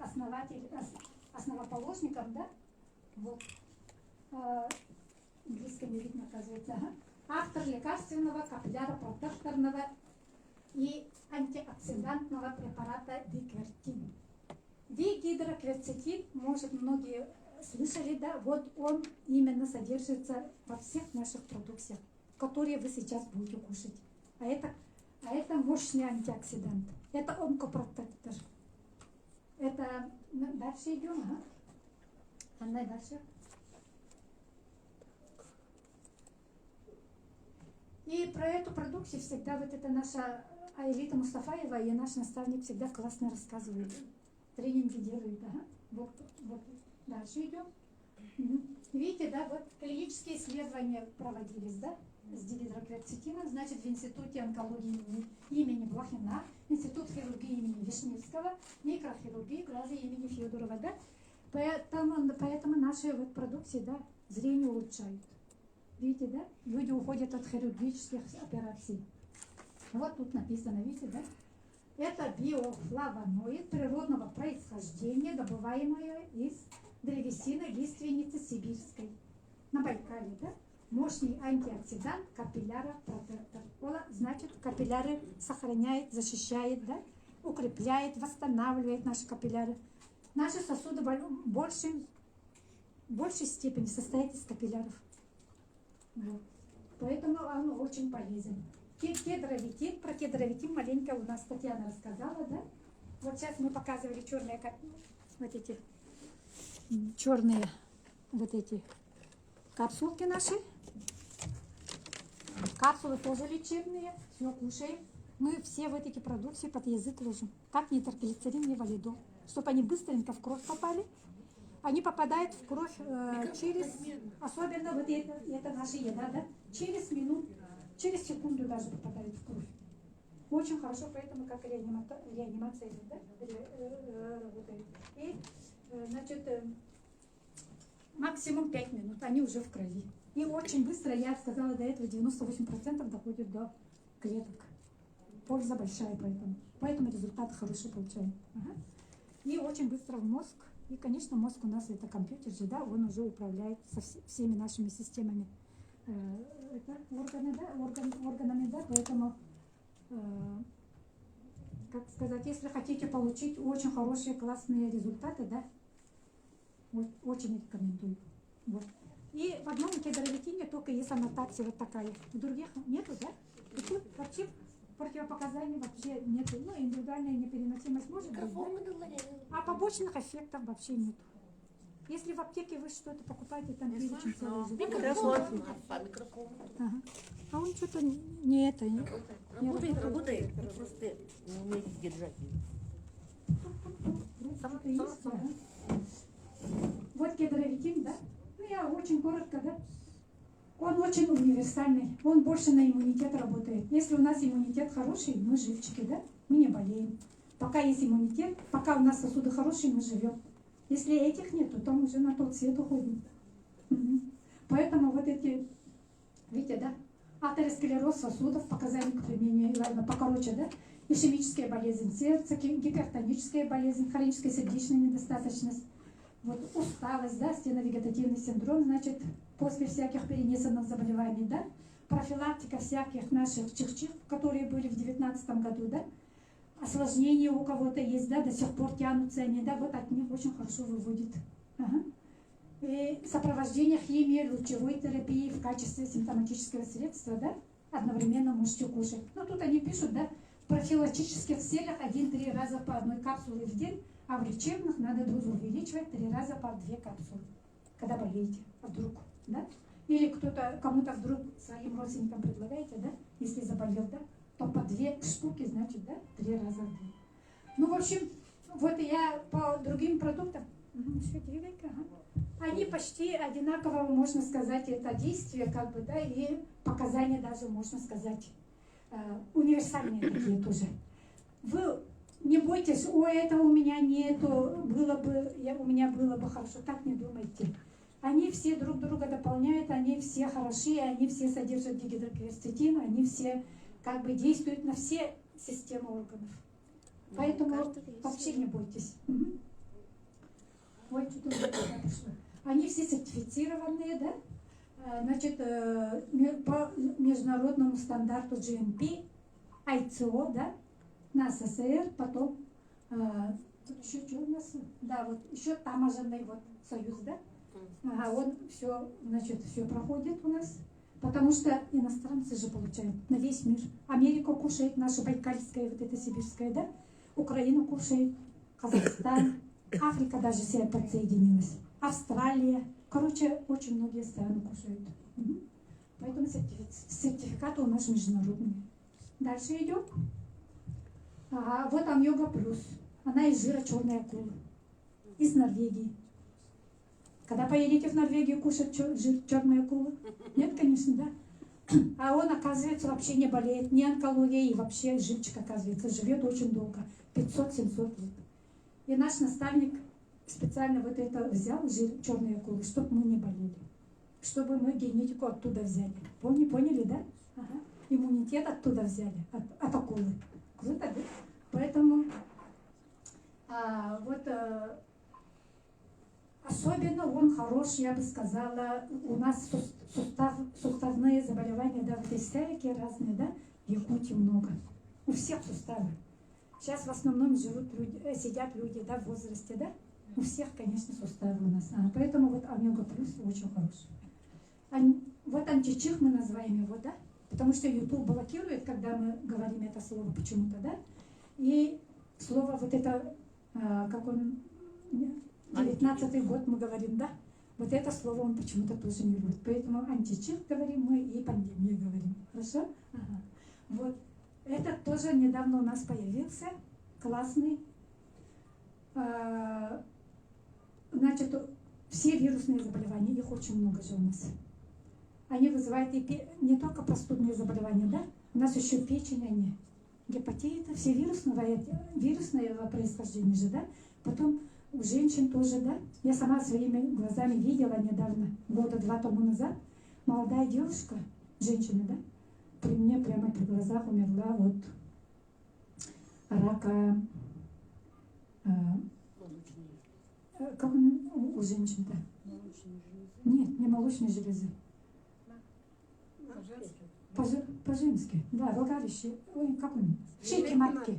Speaker 2: основоположников, да, вот, английском не видно, оказывается, ага. Автор лекарственного капилляро-протекторного и антиоксидантного препарата диквертин. Дигидрокверцетин, может, многие слышали, да, вот он именно содержится во всех наших продуктах, которые вы сейчас будете кушать. А это мощный антиоксидант, это онкопротектор. Это дальше идем, ага. Анна, дальше. И про эту продукцию всегда вот это наша Аэлита Мустафаева и наш наставник всегда классно рассказывает. Тренинги делают, ага. Вот дальше идем. Видите, да, вот клинические исследования проводились, да, с дигидрокверцетином, значит, в Институте онкологии имени Блохина, Институт хирургии имени Вишневского, микрохирургии глаза имени Федорова, да. Поэтому наши вот продукции, да, зрение улучшают. Видите, да, люди уходят от хирургических операций. Вот тут написано, видите, да? Это биофлавоноид природного происхождения, добываемый из древесины лиственницы сибирской. На Байкале, да? Мощный антиоксидант, капилляра протектор. Значит, капилляры сохраняет, защищает, да? Укрепляет, восстанавливает наши капилляры. Наши сосуды в большей степени состоят из капилляров. Вот. Поэтому он очень полезен. Кедровитин, про кедровитин маленько у нас Татьяна рассказала, да? Вот сейчас мы показывали черные, вот эти черные, вот эти капсулки наши. Капсулы тоже лечебные, все кушаем. Мы все вот эти продукции под язык ложим, как нитроглицерин и валидол, чтобы они быстренько в кровь попали. Они попадают в кровь через, особенно вот это наша еда, да? Через секунду даже попадает в кровь. Очень хорошо, поэтому как реанимация, да? Работает. И, значит, максимум 5 минут, они уже в крови. И очень быстро, я сказала до этого, 98% доходит до клеток. Польза большая поэтому результаты хорошие получаем. Ага. И очень быстро в мозг. И, конечно, мозг у нас это компьютер же, да, он уже управляет всеми нашими системами органами, да, поэтому, как сказать, если хотите получить очень хорошие, классные результаты, да, вот, очень рекомендую. Вот. И в одном кедровитине только есть аннотация вот такая, в других нету, да, и тут вообще противопоказаний вообще нету, ну, индивидуальная непереносимость может быть, да? А побочных эффектов вообще нет. Если в аптеке вы что-то покупаете, там перечень целый же. Ага. А он что-то не это, не
Speaker 4: Работает, просто не умеет держать.
Speaker 2: Что-то есть, ага. Вот кедровитин, да? Ну, я очень коротко, да? Он очень универсальный, он больше на иммунитет работает. Если у нас иммунитет хороший, мы живчики, да? Мы не болеем. Пока есть иммунитет, пока у нас сосуды хорошие, мы живем. Если этих нет, то там уже на тот свет уходим. Угу. Поэтому вот эти, видите, да? Атеросклероз сосудов, показания к применению, ладно, покороче, да? Ишемическая болезнь сердца, гипертоническая болезнь, хроническая сердечная недостаточность, вот усталость, да, стеновегетативный синдром, значит, после всяких перенесенных заболеваний, да, профилактика всяких наших чих-чих, которые были в 2019 году, да, осложнения у кого-то есть, да, до сих пор тянутся они, да, вот от них очень хорошо выводит. Ага. И сопровождение химии, лучевой терапии в качестве симптоматического средства, да, одновременно можете кушать. Ну, тут они пишут, да, в профилактических целях 1-3 раза по одной капсуле в день, а в лечебных надо дозу увеличивать 3 раза по 2 капсулы, когда болеете, вдруг, да? Или кто-то, кому-то вдруг своим родственникам предлагаете, да, если заболел, да, то по 2 штуки, значит, да, 3 раза в день. Ну, в общем, вот я по другим продуктам, все, двигай-ка, ага. Они почти одинаково, можно сказать, это действие, как бы, да, и показания даже, можно сказать, универсальные такие тоже. Вы не бойтесь, ой, этого у меня нету, было бы, у меня было бы хорошо, так не думайте. Они все друг друга дополняют, они все хороши, они все содержат дигидрокверцетин, они все как бы действуют на все системы органов. Поэтому вообще не бойтесь. Угу. Ой, что-то пошло. Они все сертифицированные, да? Значит, по международному стандарту GMP, ICO, да? На СССР, потом еще что у нас? Да, вот еще таможенный вот союз, да? Ага, он все, значит, все проходит у нас, потому что иностранцы же получают на весь мир. Америка кушает, наша байкальская, вот эта сибирская, да? Украина кушает, Казахстан, Африка даже себя подсоединилась, Австралия. Короче, очень многие страны кушают. Угу. Поэтому сертификаты у нас международные. Дальше идем. Ага, вот Амьога Плюс. Она из жира черной акулы. Из Норвегии. Когда поедете в Норвегию кушать черную акулу? Нет, конечно, да. А он, оказывается, вообще не болеет, ни онкологией, и вообще живчик, оказывается, живет очень долго, 500-700 лет. И наш наставник специально вот это взял, жир черной акулы, чтобы мы не болели, чтобы мы генетику оттуда взяли. Поняли, да? Ага. Иммунитет оттуда взяли, от акулы. Круто, да? Поэтому особенно он хорош, я бы сказала, у нас суставные заболевания, да, вот истерики разные, да, в Якутии много. У всех суставы. Сейчас в основном сидят люди, да, в возрасте, да. У всех, конечно, суставы у нас. Поэтому вот омега плюс очень хороший. Вот античих мы называем его, да, потому что YouTube блокирует, когда мы говорим это слово почему-то, да. И слово вот это, как он, 19-й год мы говорим, да, вот это слово он почему-то тоже не любит. Поэтому античих говорим мы и пандемия говорим. Хорошо? Ага. Вот. Этот тоже недавно у нас появился, классный. Значит, все вирусные заболевания, их очень много же у нас. Они вызывают не только простудные заболевания, да? У нас еще печень, они, гепатиты, все вирусного происхождения же, да? Потом у женщин тоже, да? Я сама своими глазами видела недавно, года 2 тому назад, молодая девушка, женщина, да? При мне прямо при глазах умерла от рака, как он у женщин-то? Нет, не молочной железы. По-женски, да, влагалище, ой, как он? Шейки матки.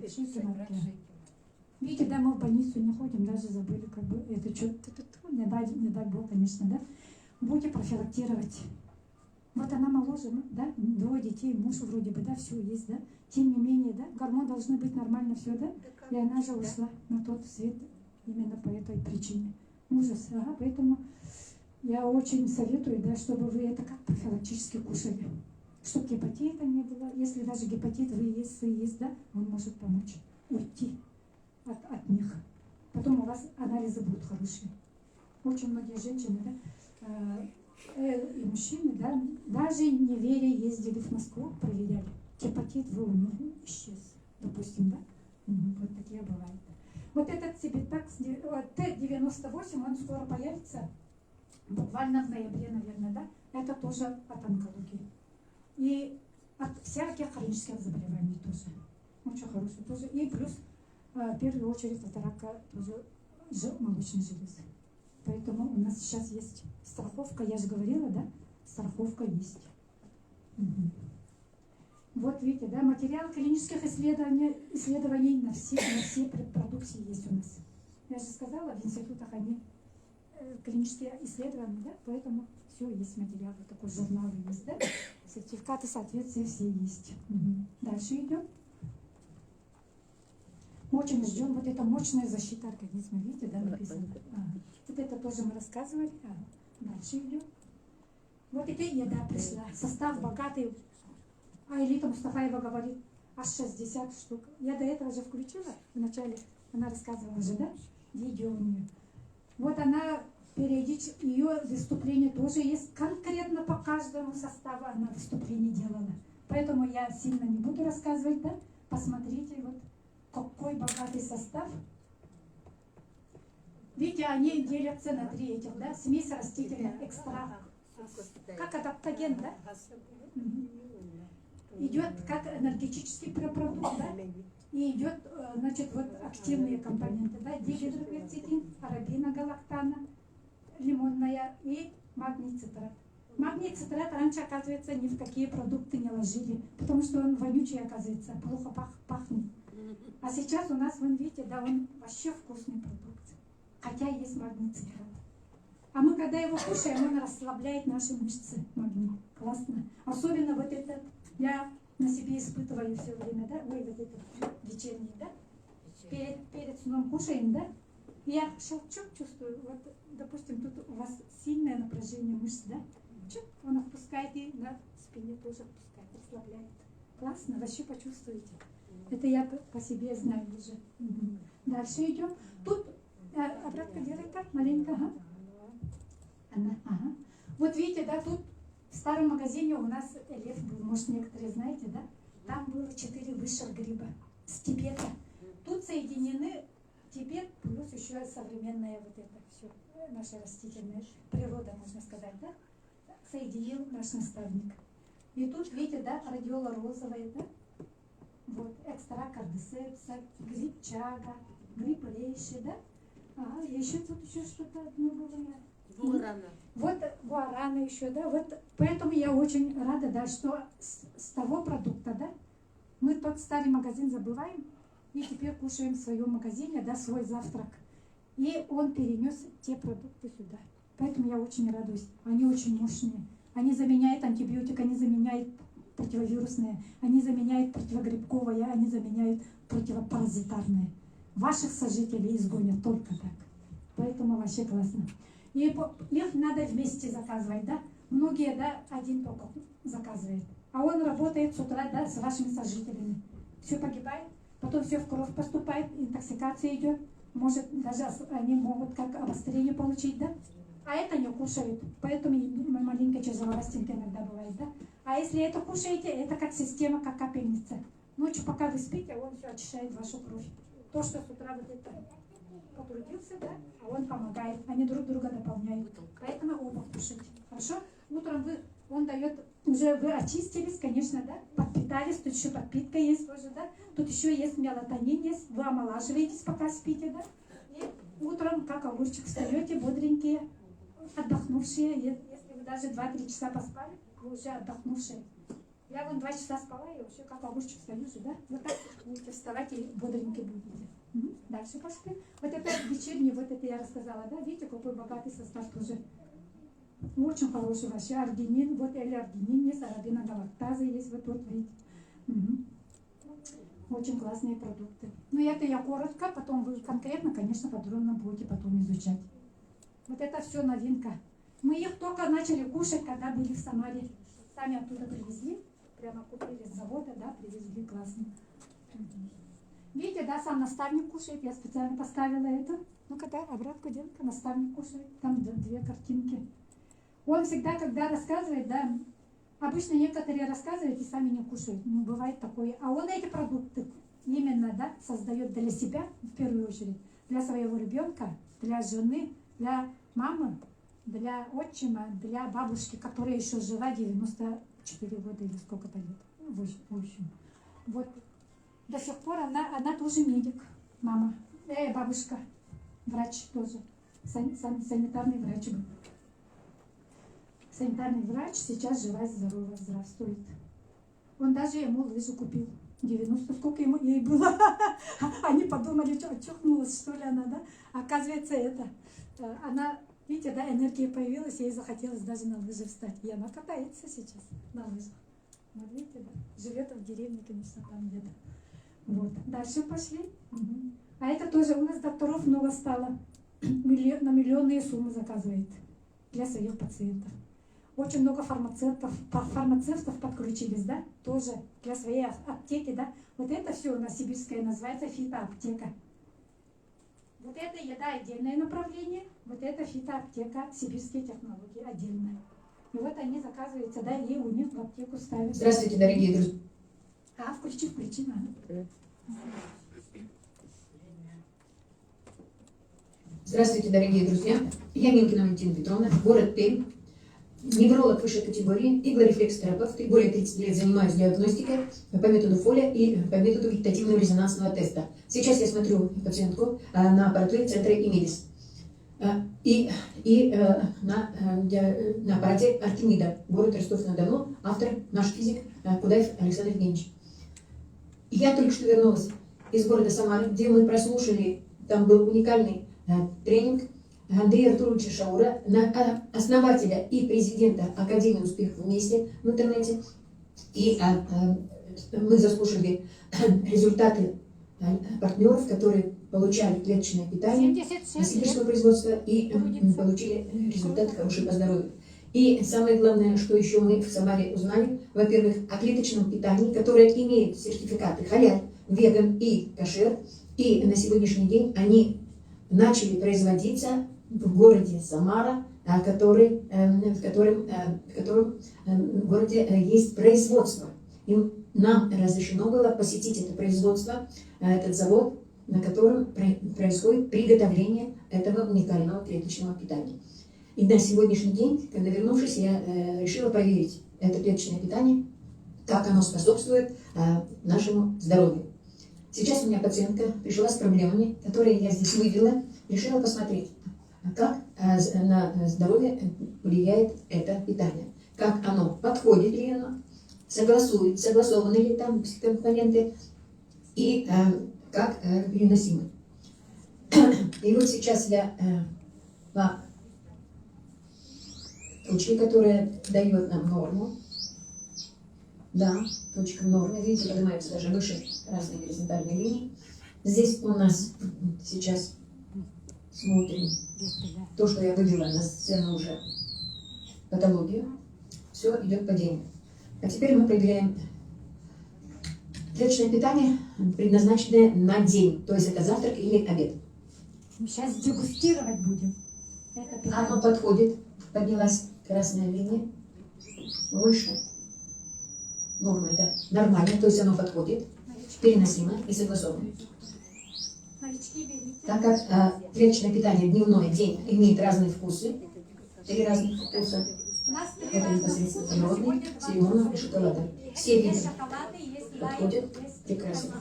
Speaker 2: Видите, да, мы в больницу не ходим, даже забыли, как бы, это что-то, не дай Бог, конечно, да. Будете профилактировать. Вот она моложе, да, 2 детей, муж вроде бы, да, все есть, да. Тем не менее, да, гормон должны быть нормально, все, да. И она же ушла на тот свет именно по этой причине. Ужас, ага, поэтому я очень советую, да, чтобы вы это как профилактически кушали. Чтобы гепатита не было. Если даже гепатит вы есть, да, он может помочь уйти от них. Потом у вас анализы будут хорошие. Очень многие женщины, да, и мужчины, да, даже не веря, ездили в Москву, проверяли. Гепатит вы у них исчез, допустим, да? Вот такие бывают. Вот этот Сибиртакс Т-98, он скоро появится, буквально в ноябре, наверное, да? Это тоже от онкологии. И от всяких хронических заболеваний тоже. Очень хороший тоже. И плюс, в первую очередь, от рака тоже молочной железы. Поэтому у нас сейчас есть страховка, я же говорила, да? Страховка есть. Вот видите, да, материал клинических исследований на все продукции есть у нас. Я же сказала, в институтах они клинические исследования, да, поэтому все есть материал, вот такой журнал есть, да, сертификаты соответствия все есть. Дальше идем. Очень ждем, вот это мощная защита организма, видите, да, написано. Вот это тоже мы рассказывали. Дальше идем. Вот эта еда пришла, состав богатый. А Элита Мустафаева говорит, аж 60 штук. Я до этого же включила вначале, она рассказывала же, да, видео у нее. Вот она периодически, ее выступление тоже есть, конкретно по каждому составу она выступление делала. Поэтому я сильно не буду рассказывать, да, посмотрите, вот какой богатый состав. Видите, они делятся на 3 этих, да, смесь растительных, экстракт. Как адаптоген, да? Идет как энергетический продукт, да? И идет, значит, вот активные компоненты, да? Дигидрокверцетин, арабиногалактана, лимонная и магний цитрат. Магний цитрат раньше, оказывается, ни в какие продукты не ложили, потому что он вонючий, оказывается, плохо пахнет. А сейчас у нас, вон, видите, да, он вообще вкусный продукт, хотя есть магний цитрат. А мы, когда его кушаем, он расслабляет наши мышцы, магний. Классно. Особенно вот этот, я на себе испытываю все время, да, ой, вот этот вечерний, да, перед сном кушаем, да, и я щелчок чувствую, вот, допустим, тут у вас сильное напряжение мышц, да, чук, он отпускает и на спине тоже отпускает, расслабляет. Классно, вообще почувствуете. Это я по себе знаю уже. Дальше идем. Тут обратка делай так, маленько, ага. Ага. Вот видите, да, тут в старом магазине у нас лев был, может, некоторые знаете, да? Там было 4 высших гриба с Тибета. Тут соединены Тибет плюс еще современная вот это все, наша растительная природа, можно сказать, да? Соединил наш наставник. И тут, видите, да, радиола розовая, да? Вот, экстракт кардицепса, гриб чага, гриб лейши, да? Ага, еще тут еще что-то одно было.
Speaker 4: Гуарана.
Speaker 2: Вот гуарана еще, да, вот поэтому я очень рада, да, что с того продукта, да, мы тот старый магазин забываем и теперь кушаем в своем магазине, да, свой завтрак. И он перенес те продукты сюда. Поэтому я очень радуюсь. Они очень мощные. Они заменяют антибиотик, они заменяют противовирусные, они заменяют противогрибковое, они заменяют противопаразитарные. Ваших сожителей изгонят только так. Поэтому вообще классно. И их надо вместе заказывать, да? Многие, да, один только заказывает. А он работает с утра, да, с вашими сожителями. Все погибает, потом все в кровь поступает, интоксикация идет. Может, даже они могут как обострение получить, да? А это не кушают. Поэтому маленькая тяжеловастенька иногда бывает, да? А если это кушаете, это как система, как капельница. Ночью, пока вы спите, он все очищает вашу кровь. То, что с утра вот это потрудился, да, а он помогает. Они друг друга дополняют. Поэтому оба кушать. Хорошо? Утром он дает, уже вы очистились, конечно, да, подпитались, тут еще подпитка есть тоже, да, тут еще есть мелатонин есть, вы омолаживаетесь, пока спите, да, и утром, как огурчик, встаете, бодренькие, отдохнувшие, если вы даже 2-3 часа поспали, вы уже отдохнувшие. Я вон 2 часа спала, и вообще как огурчик встаю же, да, вот так будете вставать и бодренькие будете. Дальше пошли. Вот это вечерний, вот это я рассказала, да, видите, какой богатый состав тоже. Очень хороший вообще аргинин, вот L-аргинин есть, арабиногалактаза есть, вот видите. Очень классные продукты. Но это я коротко, потом вы конкретно, конечно, подробно будете потом изучать. Вот это все новинка. Мы их только начали кушать, когда были в Самаре. Сами оттуда привезли, прямо купили с завода, да, привезли классно. Видите, да, сам наставник кушает, я специально поставила это. Ну-ка, да, обратку делка, наставник кушает, там 2 картинки. Он всегда, когда рассказывает, да, обычно некоторые рассказывают и сами не кушают, ну, бывает такое. А он эти продукты именно, да, создает для себя, в первую очередь, для своего ребенка, для жены, для мамы, для отчима, для бабушки, которая еще жива 94 года или сколько-то лет, ну, в общем. Вот. До сих пор она тоже медик, мама, бабушка, врач тоже, санитарный врач был. Санитарный врач сейчас жива, здорова, здравствует. Он даже ему лыжи купил. 90, сколько ему ей было. Они подумали, что чухнулась, что ли она, да? Оказывается, это. Она, видите, да, энергия появилась, ей захотелось даже на лыжи встать. И она катается сейчас на лыжах. Вот видите, да? Живет в деревне, конечно, там где-то. Вот. Дальше пошли. А это тоже у нас докторов много стало. На миллионные суммы заказывает для своих пациентов. Очень много фармацевтов подключились, да, тоже для своей аптеки, да. Вот это все у нас сибирское называется фитоаптека. Вот это еда отдельное направление, вот это фитоаптека, сибирские технологии отдельное. И вот они заказываются, да, и у них в аптеку ставят.
Speaker 6: Здравствуйте, дорогие друзья.
Speaker 2: Включи, надо.
Speaker 6: Здравствуйте, дорогие друзья. Я Милкина Валентина Петровна, город Пермь. Невролог высшей категории, иглорефлекс-терапевт, и более 30 лет занимаюсь диагностикой по методу Фоля и по методу вегетативного резонансного теста. Сейчас я смотрю пациентку на аппаратуре центра Имедис и на аппарате Артемида, город Ростов-на-Дону, автор наш физик Кудаев Александр Евгеньевич. Я только что вернулась из города Самары, где мы прослушали, там был уникальный тренинг Андрея Артуровича Шаура, основателя и президента Академии успехов вместе в интернете. И мы заслушали результаты партнеров, которые получали клеточное питание сибирского производства и получили результаты хорошие по здоровью. И самое главное, что еще мы в Самаре узнали, во-первых, о клеточном питании, которое имеет сертификаты халяль, веган и кошер. И на сегодняшний день они начали производиться в городе Самара в котором в городе есть производство. И нам разрешено было посетить это производство, этот завод, на котором происходит приготовление этого уникального клеточного питания. И на сегодняшний день, когда вернувшись, я решила проверить это клеточное питание, как оно способствует нашему здоровью. Сейчас у меня пациентка пришла с проблемами, которые я здесь вывела, решила посмотреть, как на здоровье влияет это питание, как оно, подходит ли оно, согласованы ли там все компоненты и как переносимы. И вот сейчас я по точке, которая дает нам норму, да, точка нормы, видите, поднимается даже выше разные горизонтальные линии. Здесь у нас сейчас смотрим то, что я вывела на сцену уже патологию. Все идет падение. А теперь мы проверяем клеточное питание, предназначенное на день. То есть это завтрак или обед.
Speaker 2: Мы сейчас дегустировать будем. Это питание.
Speaker 6: Оно подходит. Поднялась красная линия. Выше. Норма это нормально. То есть оно подходит. Переносимо и согласовано.
Speaker 2: Новички, берите.
Speaker 6: Так как клеточное питание дневное, день имеет разные вкусы. 3 разных вкуса.
Speaker 2: У нас 3
Speaker 6: Это
Speaker 2: разных
Speaker 6: непосредственно
Speaker 2: вкуса.
Speaker 6: природный, с лимоном и шоколадом. Все виды
Speaker 2: Есть шоколады, есть лайм,
Speaker 6: подходят
Speaker 2: есть
Speaker 6: прекрасно.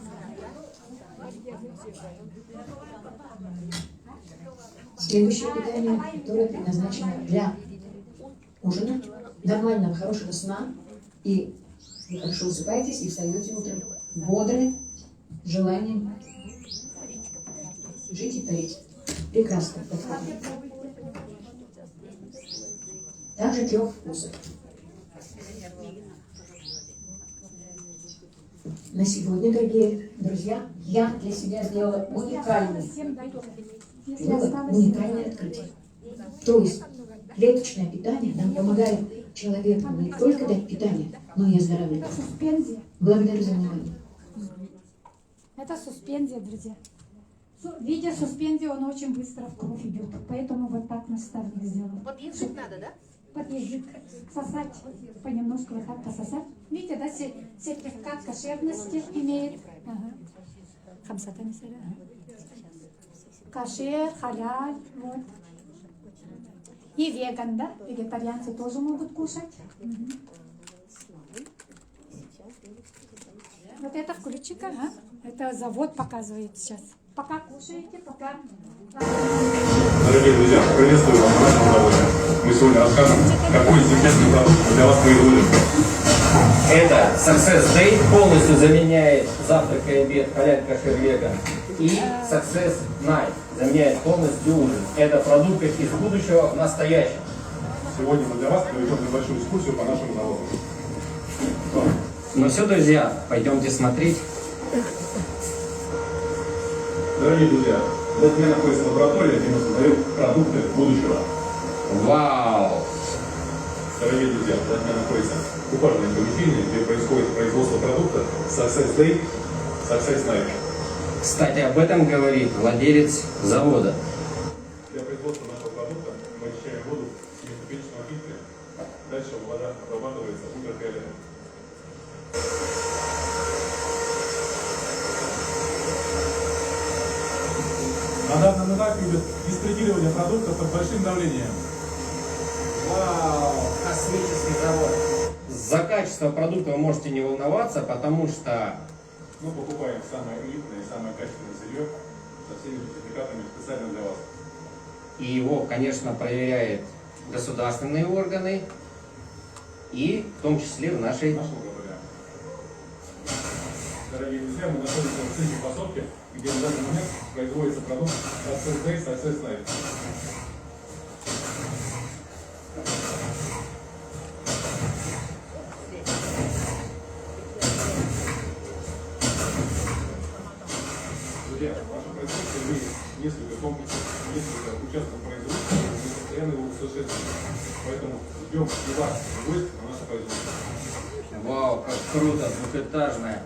Speaker 6: Следующее питание, которое предназначено для ужина, нормального, хорошего сна, и вы хорошо усыпаетесь и встаете утром бодрые, с желанием жить и творить. Прекрасно подходит. Также 3 вкусов. На сегодня, дорогие друзья, я для себя сделала уникальный
Speaker 2: Всем даю. Если
Speaker 6: было
Speaker 2: осталось
Speaker 6: уникальное открытие. То есть клеточное питание нам помогает человеку не только дать питание, но и оздоровлять.
Speaker 2: это суспензия.
Speaker 6: Благодарю за внимание.
Speaker 2: Это суспензия, друзья. Видя суспензию, он очень быстро в кровь идет. Поэтому вот так наставник сделал.
Speaker 4: Вот язык надо, да?
Speaker 2: Под язык сосать, понемножку вот так пососать. Видите, да, сертификат кошерности имеет. Ага. Хамсата мисаля, ага. Кашер, халяль, вот. И веган, да? Вегетарианцы тоже могут кушать. Мгм. Вот это ключик, ага. Это завод показывает сейчас. Пока кушаете, пока...
Speaker 7: Дорогие друзья, приветствую вас на нашем заводе. Мы сегодня расскажем, какой секретный продукт мы для вас производим.
Speaker 3: Это Success Day полностью заменяет завтрак и обед халяль кашер веган. И Success Night заменяет полностью ужин. Это продукты из будущего в настоящем.
Speaker 7: Сегодня мы для вас проведем небольшую экскурсию по нашему заводу.
Speaker 3: Ну все, друзья, пойдемте смотреть.
Speaker 7: Дорогие друзья, вот меня находится лаборатория, где мы создаем продукты будущего.
Speaker 3: Вау!
Speaker 7: Дорогие друзья, вот меня находится купажное помещение, где происходит производство продукта Success Day, Success Night.
Speaker 3: Кстати, об этом говорит владелец завода.
Speaker 7: Для производства нашего продукта мы очищаем воду в семиступенчатом фильтре. Дальше вода обрабатывается ультрафиолетом.
Speaker 8: На данном этапе идет дистиллирование продуктов под большим давлением.
Speaker 3: Вау! Космический завод. За качество продукта вы можете не волноваться, потому что
Speaker 7: Мы покупаем самое элитное и самое качественное сырье со всеми сертификатами специально для вас.
Speaker 3: и его, конечно, проверяют государственные органы, и в том числе в нашей...
Speaker 7: Нашего говоря. Дорогие друзья, мы находимся в центре посадки, где на данный момент производится продукт Success Day, Success Night. Друзья, в нашем производстве имеет несколько комплексов, несколько участков производства, мы постоянно его усовершенствуем. Поэтому ждем и вас в гости на наше производство.
Speaker 3: Вау, как круто, двухэтажная.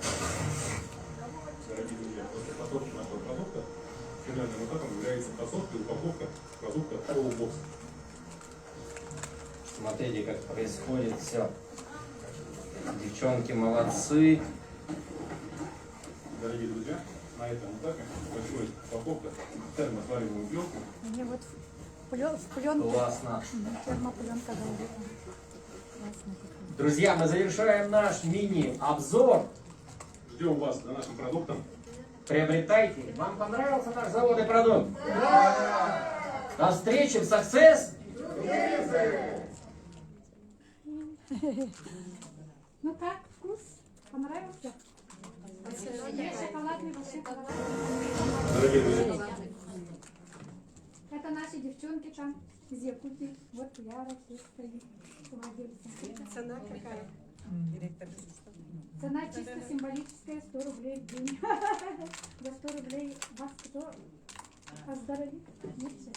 Speaker 7: Дорогие друзья, после посадки нашего продукта финальным этапом является посадка и упаковка продукта в шоу-бокс.
Speaker 3: Смотрите, как происходит все. Девчонки молодцы.
Speaker 7: Дорогие друзья, на этом этапе происходит упаковка в термосвариваемую пленку.
Speaker 2: Мне вот в пленку,
Speaker 3: Классно.
Speaker 2: термопленка говорит.
Speaker 3: Друзья, мы завершаем наш мини-обзор.
Speaker 7: Ждем вас за нашим продуктом.
Speaker 3: Приобретайте. Вам понравился наш завод и продукт? Да! До встречи в Success!
Speaker 2: Ну как, вкус? Понравился? Есть шоколадный, вообще шоколадный.
Speaker 7: Дорогие друзья,
Speaker 2: Это наши девчонки там из Якутии. Вот Яра здесь стоит. Владельца.
Speaker 5: Цена какая?
Speaker 2: Цена чисто символическая, 100 рублей в день. За 100 рублей вас кто оздоровит? Лучше.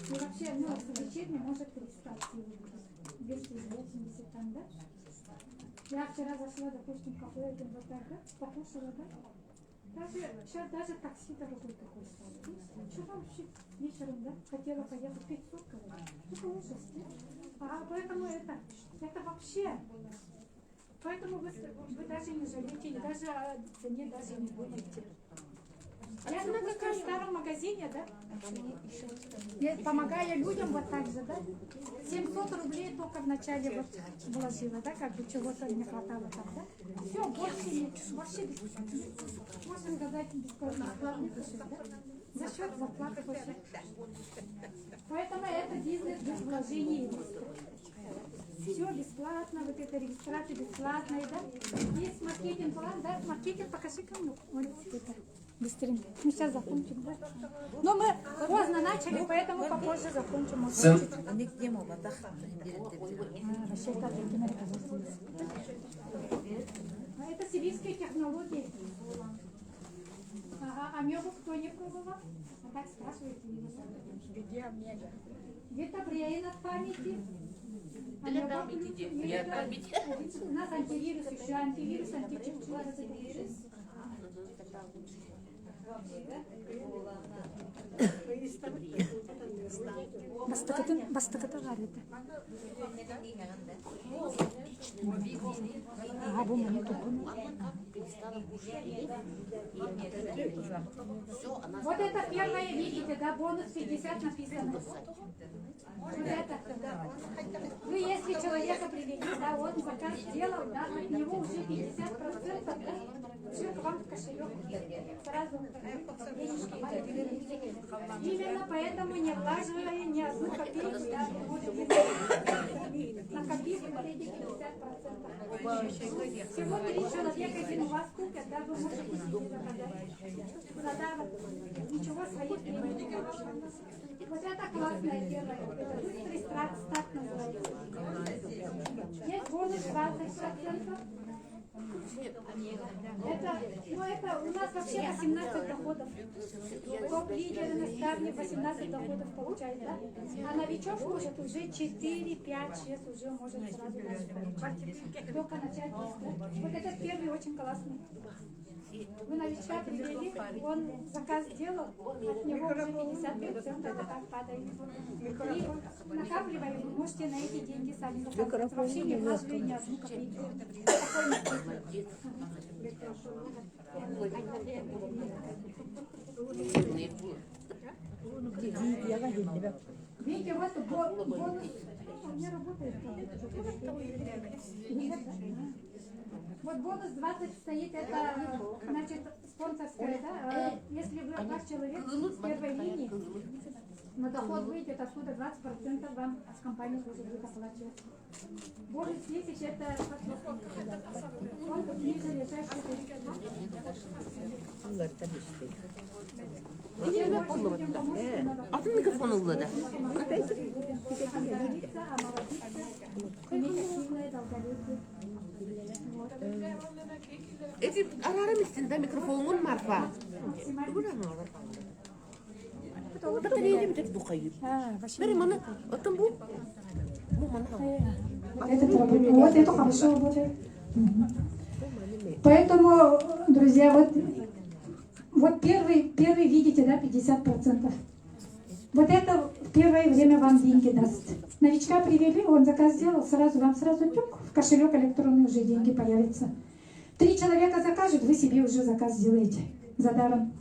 Speaker 2: И вообще, ну, вечерний может 300 всего. 280 там, да? Я вчера зашла, допустим, в кафе, вот так, да? Покушала, да? Сейчас даже такси дорогой такой стал. Вчера вообще вечером, да? Хотела поехать 500 километров. Это ужас, да? А поэтому это вообще... Поэтому вы даже не жалеете, и даже о цене даже не будете. Я допустим, в старом магазине, да? Я, помогая людям вот так же, да? 700 рублей только в начале вот вложила, да? Как бы чего-то не хватало там, да? Все, больше нет, вообще бесплатно. Можно сказать, бесплатный кусок, да? За счет зарплаты вообще. Поэтому это бизнес без вложений и риска. Все бесплатно, вот это регистрация бесплатная, да? Есть маркетинг-план, да? Маркетинг, покажи ко мне. Вот это. Быстренько. Мы сейчас закончим, да? Но мы поздно начали, поэтому попозже закончим. Может,
Speaker 3: Цен-
Speaker 2: чуть-чуть. Вообще это оригинальное производство. А это сибирские технологии. Ага, а мёбу кто не пробовал? А так спрашиваете. Где мега? Где-то бреет от памяти. У нас антивирус, еще антивирус, антивирус. Бастаката гарите. Вот это первое, видите, да, бонус 50 написано. Вот это, да. Вы, если человека привели, да, он заказ сделал, да, от него уже 50%, да, все к вам в кошелек. Сразу денежки пойдут. Именно поэтому, не влаживая ни одну копейку, да, накопите вот эти 50%. Всего 3 человека, один у вас купят, да, вы можете себе заказать. Подарок. Ничего своих не будет. Вот это классная тема. Это быстрый старт называется. Есть бонус 20%. Это у нас вообще 18 доходов. Топ-лидеры, наставник 18 доходов получает, да? А новичок может уже 4, 5, 6 уже может сразу только начать. Да? Вот этот первый очень классный. Вы новичка привели, он заказ сделал, от него уже 50% так падает. И накапливая, вы можете на эти деньги сами заказывать. Вообще не влаживая ни одну копейку. Видите, вот бонус. У меня работает. Вот бонус 20 стоит, это, значит, спонсорская, да? Если вы, ваш человек с первой линии, на доход выйдет откуда 20% вам с компании тоже будет оплачивать. Бонус 10 это он ниже лежащий.
Speaker 4: Алтын микрофон улады. Эти арары мистин, да, микрофонун марфа. Батарея битер духайып. Бери мана, отын бу. Бу мана.
Speaker 2: Вот это хорошо работает. Поэтому, друзья, вот первый видите, да, 50%. Вот это в первое время вам деньги даст. Новичка привели, он заказ сделал, сразу вам сразу тюк, в кошелек электронный уже деньги появятся. 3 человека закажут, вы себе уже заказ сделаете за даром.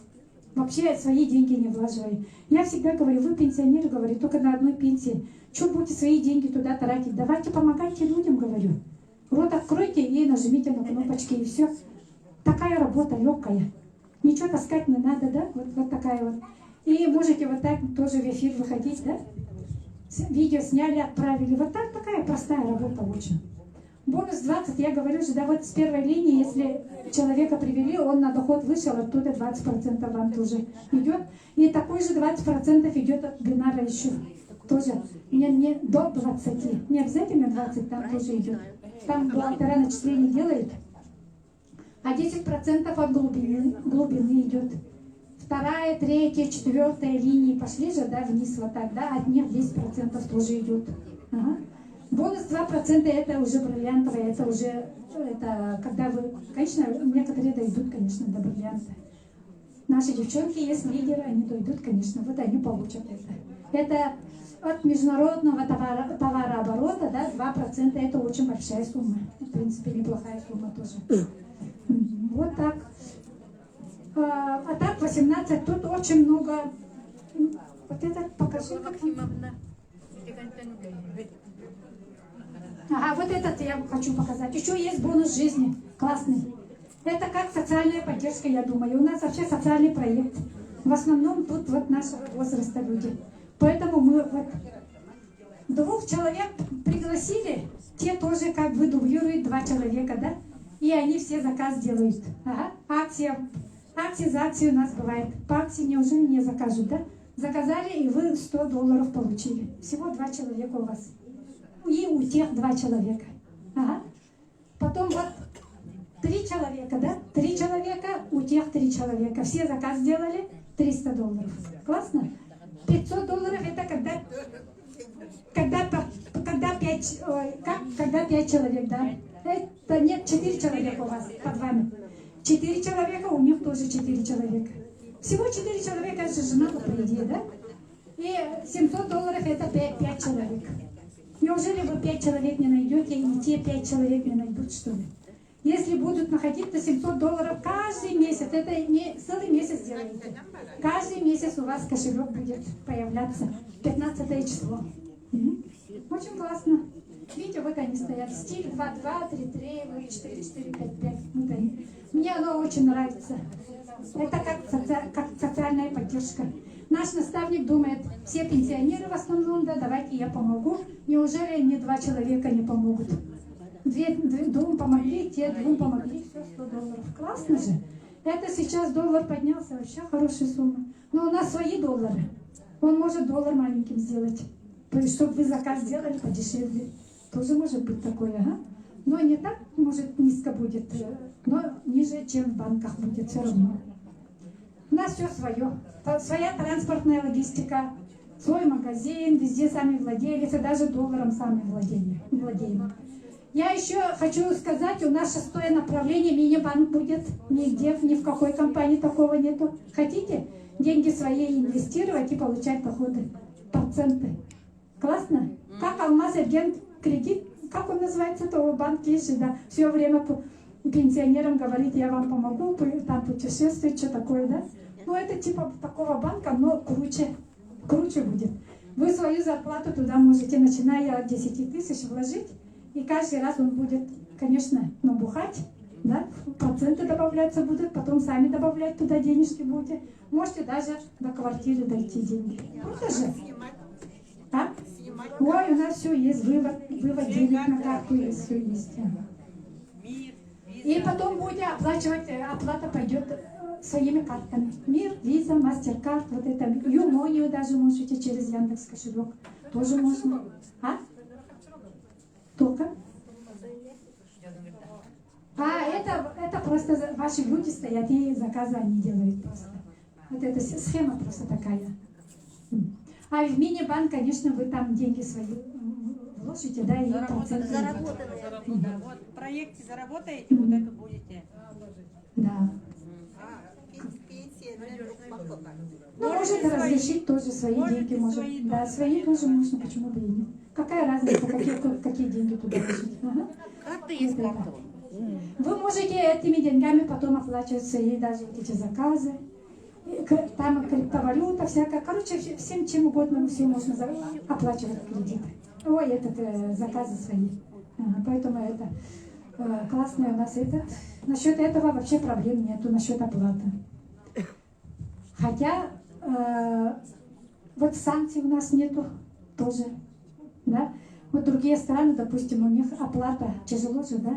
Speaker 2: Вообще свои деньги не влаживая. Я всегда говорю, вы пенсионеры, говорю, только на одной пенсии. Что будете свои деньги туда тратить? Давайте помогайте людям, говорю. Рот откройте и нажмите на кнопочки, и все. Такая работа легкая. Ничего таскать не надо, да? Вот такая вот. И можете вот так тоже в эфир выходить, да? Видео сняли, отправили. Вот так такая простая работа очень. Бонус 20, я говорю же, да, вот с первой линии, если человека привели, он на доход вышел, оттуда 20% вам тоже идет. И такой же 20% идет от бинара еще. Тоже не до 20. Не обязательно 20, там тоже идет. Там бухгалтера начисления делают. А 10% от глубины идет. Вторая, третья, четвертая линии пошли же, да, вниз вот так, да, от них 10% тоже идет. Ага. Бонус 2% это уже бриллиантовые, это уже, это когда вы, конечно, некоторые дойдут, конечно, до бриллианта. Наши девчонки есть лидеры, они дойдут, конечно, вот они получат это. Это от международного товарооборота, да, 2% это очень большая сумма. В принципе, неплохая сумма тоже. Вот так. А так 18, тут очень много. Вот это покажи, как. Ага, вот этот я хочу показать. Еще есть бонус жизни, классный. Это как социальная поддержка, я думаю. У нас вообще социальный проект. В основном тут вот нашего возраста люди. Поэтому мы вот 2 человек пригласили, те тоже как бы дублируют 2 человека, да? И они все заказ делают. Ага, акция за акцию у нас бывает. По акции неужели не закажут, да? Заказали, и вы $100 получили. Всего 2 человека у вас. И у тех 2 человека. Ага. Потом вот 3 человека, да? 3 человека, у тех 3 человека. Все заказ сделали, $300. Классно? $500 это когда 5 человек, да? Это нет, 4 человека у вас под вами. 4 человека, у них тоже 4 человека. Всего 4 человека, это же надо, по идее, да? И $700 это 5 человек. Неужели вы 5 человек не найдете, и те 5 человек не найдут, что ли? Если будут находиться $700 каждый месяц, это не целый месяц делаете. Каждый месяц у вас кошелек будет появляться. 15 число. Очень классно. Видите, вот они стоят. Стиль 2-2, 3-3, 4-4-5-5. Вот они. Мне оно очень нравится. Это как социальная поддержка. Наш наставник думает, все пенсионеры в основном, да, давайте я помогу. Неужели мне 2 человека не помогут? 2 помогли, те 2 помогли, все, $100. Классно же. Это сейчас доллар поднялся, вообще хорошая сумма. Но у нас свои доллары. Он может доллар маленьким сделать. То есть, чтобы вы заказ сделали подешевле. Тоже может быть такое, ага. Но не так, может, низко будет, но ниже, чем в банках будет все равно. У нас все свое. Своя транспортная логистика, свой магазин, везде сами владельцы, даже долларом сами владеем. Я еще хочу сказать, у нас 6-е направление, мини-банк будет. Нигде, ни в какой компании такого нету. Хотите деньги свои инвестировать и получать доходы, проценты? Классно? Как Алмаз Агент кредит, как он называется, того банк есть же, да, все время пенсионерам говорит, я вам помогу, там путешествовать, что такое, да? Ну, это типа такого банка, но круче будет. Вы свою зарплату туда можете, начиная от 10 тысяч, вложить, и каждый раз он будет, конечно, набухать, да, проценты добавляться будут, потом сами добавлять туда денежки будете. Можете даже до квартиры дойти деньги. Круто же? А? Ой, у нас все есть, вывод денег на карту есть, все есть. И потом будете оплачивать, оплата пойдет своими картами. Мир, Виза, Мастеркард, вот это, Юмонию даже можете через Яндекс кошелек. Тоже можно. А? Только? Это просто ваши люди стоят и заказы они делают просто. Вот эта схема просто такая. А в мини-банк, конечно, вы там деньги свои вложите, да, и проценты.
Speaker 9: Заработанные. Вот в проекте заработаете, вот это будете.
Speaker 2: Да.
Speaker 5: Пенсия,
Speaker 2: Ну, может разрешить тоже свои деньги, может. Да, свои тоже можно, почему бы и нет. Какая разница, какие деньги туда ложить? Ага.
Speaker 4: Карта есть
Speaker 2: Вот это.
Speaker 4: карта.
Speaker 2: Вы можете этими деньгами потом оплачивать свои даже вот эти заказы. Там криптовалюта всякая. Короче, всем чем угодно все можно оплачивать кредиты. Ой, заказы свои. Ага, поэтому это классное у нас это. Насчет этого вообще проблем нету, насчет оплаты. Хотя вот санкций у нас нету тоже. Да? Вот другие страны, допустим, у них оплата тяжело же, да,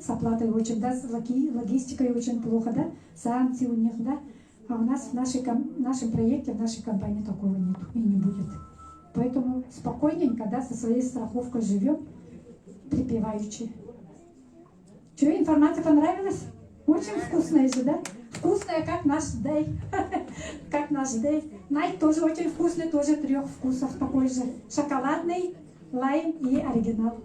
Speaker 2: с оплатой очень, да, с логистикой очень плохо, да, санкции у них, да, а у нас в нашем проекте, в нашей компании такого нет и не будет. Поэтому спокойненько, да, со своей страховкой живем, припеваючи. Что, информация понравилась? Очень вкусная же, да? Вкусная, как наш дей. Как наш дей. Найт тоже очень вкусный, тоже 3 вкусов такой же. Шоколадный, лайм и оригинал.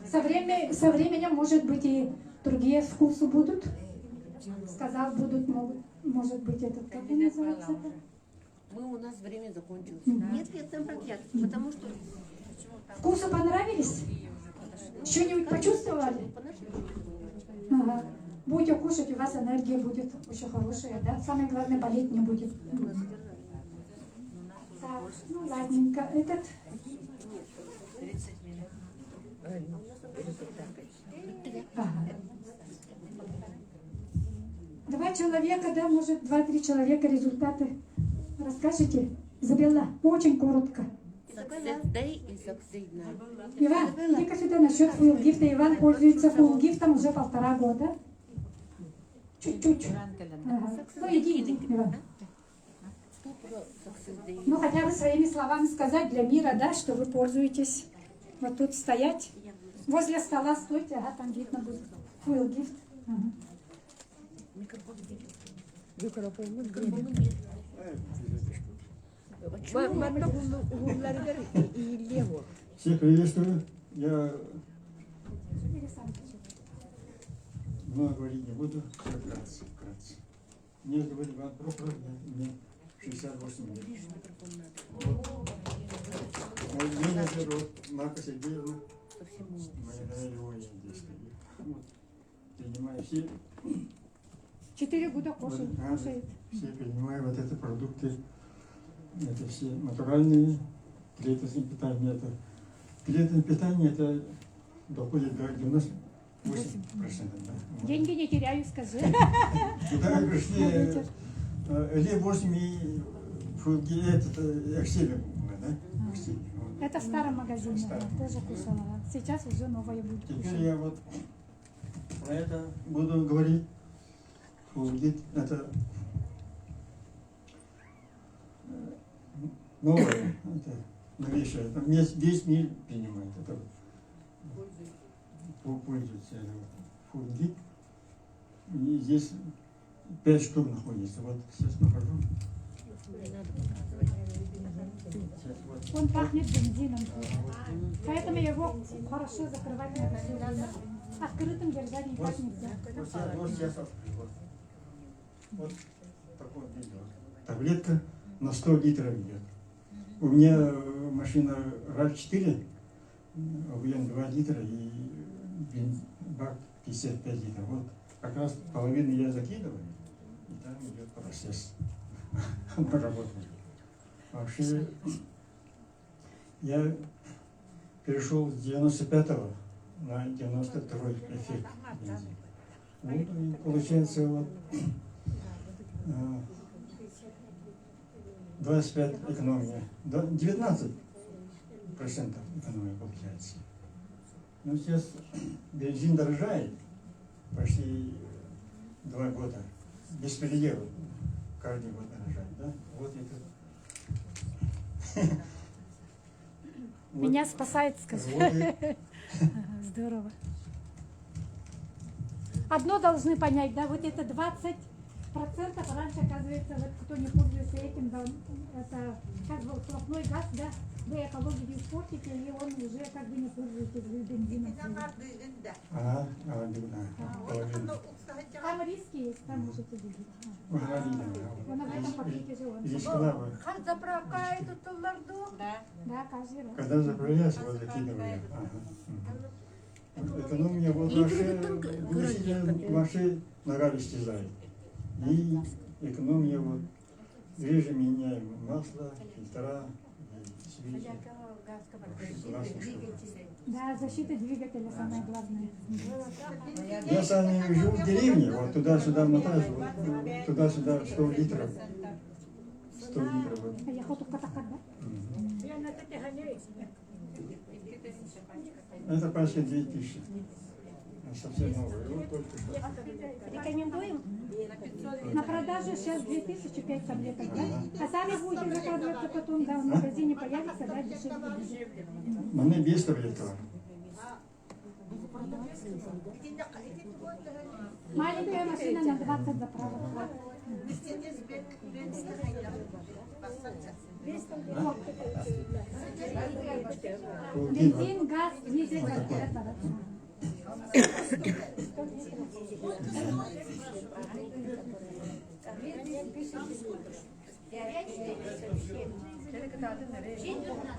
Speaker 2: Со временем, может быть, и другие вкусы будут. Сказал, будут, может быть, этот, как он называется?
Speaker 4: У нас время закончилось.
Speaker 1: Нет, там проклят, потому что
Speaker 2: Вкусы понравились? Что-нибудь почувствовали? Ага. Будете кушать, у вас энергия будет очень хорошая, да? Самое главное, болеть не будет. Так, ну ладненько. Этот... Ага. 2 человека, да, может, 2-3 человека результаты расскажете? Изабелла, очень коротко.
Speaker 4: Success Day и Success Night.
Speaker 2: Иван, иди-ка сюда насчет фулгифта. Иван пользуется фулгифтом уже 1,5 года. Чуть-чуть. Ага. Ну иди, Иван.
Speaker 4: Success Day.
Speaker 2: Ну хотя бы своими словами сказать для мира, да, что вы пользуетесь. Вот тут стоять. Возле стола стойте, ага, там видно будет. Фулгифт. Ага.
Speaker 10: Всех приветствую. Я много говорить не буду, все вкратце. Мне зовут Иван Прохоров, мне 68 лет. Мой менеджер, вот, Марка Сергеевна, моя дорогая здесь стоит. Вот, принимаю все.
Speaker 2: 4 года кушает.
Speaker 10: Все принимаю вот это продукты. Это все натуральные, клеточное питание. Клеточное питание это доходит до 98%. Да?
Speaker 2: Деньги не теряю, скажи.
Speaker 10: Туда пришли лет 8 и фулги, это Экселем, да?
Speaker 2: Это в старом магазине, да, тоже кушала. Сейчас уже новое будет.
Speaker 10: Теперь я вот про это буду говорить. Фулгит это новое, это новейшее. Это весь мир принимает. Это пользуется фулгит. И здесь 5 штук находится. Вот сейчас покажу.
Speaker 2: Он пахнет бензином. Поэтому его хорошо закрывать надо все время. Открытым держать никак нельзя.
Speaker 10: Вот сейчас открыл. Вот такой видео. Таблетка на 100 литров идет. У меня машина РАВ-4, объем 2 литра и бак 55 литров. Вот как раз половину я закидываю, и там идет процесс. Мы работаем. Вообще, я перешел с 95-го на 92-й эффект бензина. Вот, и получается вот 25 экономия, 19% экономия получается. Но сейчас бензин дорожает почти 2 года, без передела, каждый год дорожает, да? Вот это.
Speaker 2: Меня спасает, скажи. Здорово. Одно должны понять, да, вот это 20%, раньше, оказывается, вот кто не пользуется этим, да, это как бы выхлопной газ, да, вы экологию испортите, и он уже как бы не пользуете бензином.
Speaker 10: Она, половина.
Speaker 2: Там риски есть, там можете видеть.
Speaker 10: Говорили,
Speaker 2: Он об этом пакете же он.
Speaker 10: здесь куда вы?
Speaker 5: Заправка эту туларду.
Speaker 2: Да, каждый раз.
Speaker 10: Когда заправляешь, вот закидываю. Экономия вот ваши нога стезает. И экономия вот реже меняем масло, фильтра, свечи.
Speaker 2: Да, защита двигателя самое главное.
Speaker 10: Я сам живу в деревне, вот туда-сюда мотаюсь, вот туда-сюда 100 литров. 100 литров. Вот.
Speaker 2: А я хочу катакат, да?
Speaker 10: Это почти 2000. Совсем новый. Вот только что.
Speaker 1: Рекомендуем?
Speaker 2: На продаже сейчас 2005 таблеток, да? А сами будете заказывать, потом, да, в магазине появится, да, дешевле будет.
Speaker 10: Мне без таблеток.
Speaker 2: Маленькая машина на 20 заправок. Бензин, газ, дизель, это да.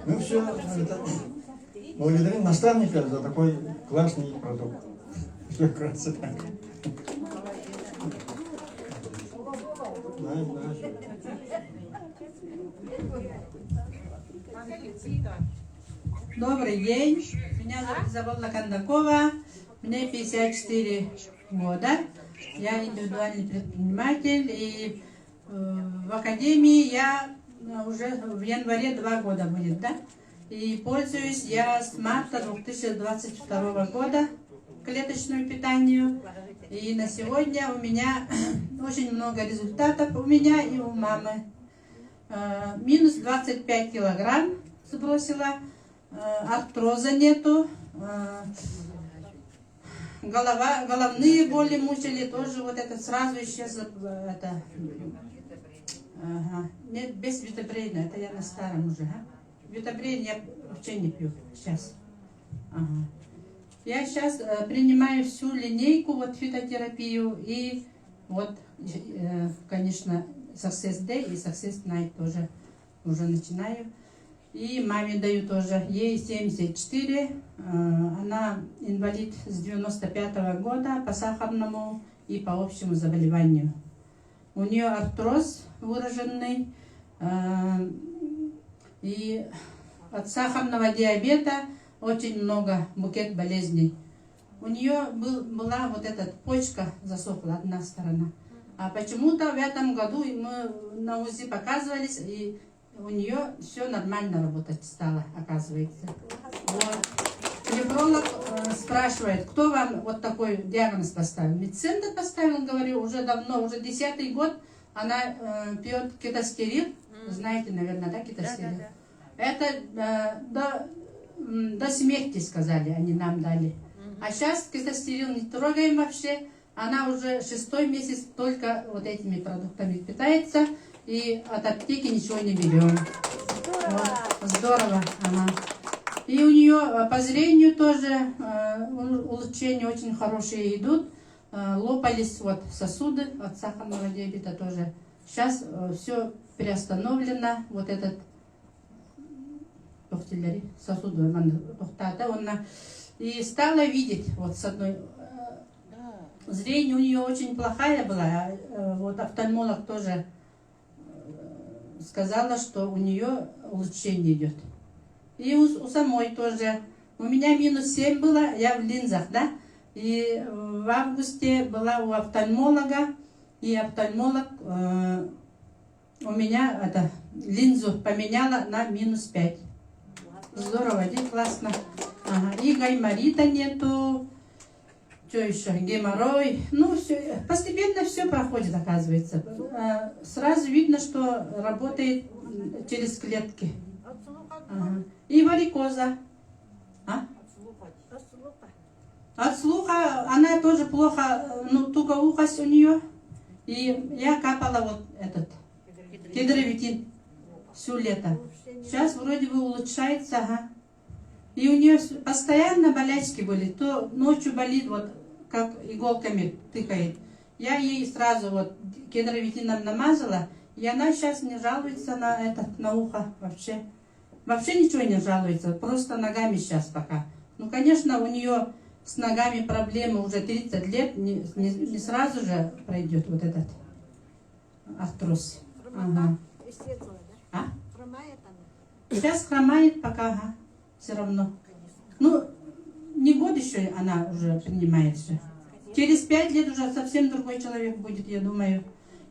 Speaker 10: Ну все, это, благодарим наставника за такой классный продукт. Все вкратце так.
Speaker 9: Добрый день, меня зовут Изабелла Кондакова, мне 54 года, я индивидуальный предприниматель, и в академии я уже в январе 2 года будет, да? И пользуюсь я с марта 2022 года клеточному питанию. И на сегодня у меня очень много результатов, у меня и у мамы. Минус 25 килограмм сбросила, артроза нету, головные боли мучили, тоже вот это сразу исчез, это, нет, без витабрейна, это я на старом уже, витабрейн я вообще не пью сейчас. Я сейчас принимаю всю линейку, вот фитотерапию, и вот, конечно, Success Day и Success Night тоже уже начинаю. И маме даю тоже, ей 74, она инвалид с 95-го года по сахарному и по общему заболеванию. У нее артроз выраженный, и от сахарного диабета очень много, букет болезней. У нее была вот эта почка засохла, одна сторона. А почему-то в этом году мы на УЗИ показывались, и у нее все нормально работать стало, оказывается. Вот. Невролог спрашивает, кто вам вот такой диагноз поставил? Медцентр поставил, говорю, уже давно, уже 10-й год она пьет кетостерил. Знаете, наверное, да, кетостерил? Это до смерти, сказали, они нам дали. А сейчас кетостерил не трогаем вообще. Она уже 6-й месяц только вот этими продуктами питается. И от аптеки ничего не берем.
Speaker 1: Здорово!
Speaker 9: Вот, здорово. Ага. И у нее по зрению тоже улучшения очень хорошие идут. Лопались вот сосуды от сахарного диабета тоже. Сейчас все приостановлено. Вот этот сосуды. И стала видеть вот с одной. Зрение у нее очень плохая была. Вот офтальмолог тоже сказала, что у нее улучшение идет. И у самой тоже. У меня минус 7 было, я в линзах, да? И в августе была у офтальмолога, и офтальмолог у меня линзу поменяла на минус 5. Здорово, да, классно. Ага. И гайморита нету. Что еще? Геморрой. Ну, все, постепенно все проходит, оказывается. Сразу видно, что работает через клетки. Ага. И варикоза. От слуха она тоже плохо, ну, тугоухость у нее. И я капала вот этот гидровитин. все лето. Сейчас вроде бы улучшается, ага. И у нее постоянно болячки были. То ночью болит, вот как иголками тыкает. Я ей сразу вот кедровитином намазала, и она сейчас не жалуется на ухо вообще. Вообще ничего не жалуется, просто ногами сейчас пока. Ну, конечно, у нее с ногами проблемы уже 30 лет, не сразу же пройдет вот этот артроз. Ага. А? Сейчас хромает пока, ага, все равно. Ну, не год еще она уже принимается. Через 5 лет уже совсем другой человек будет, я думаю.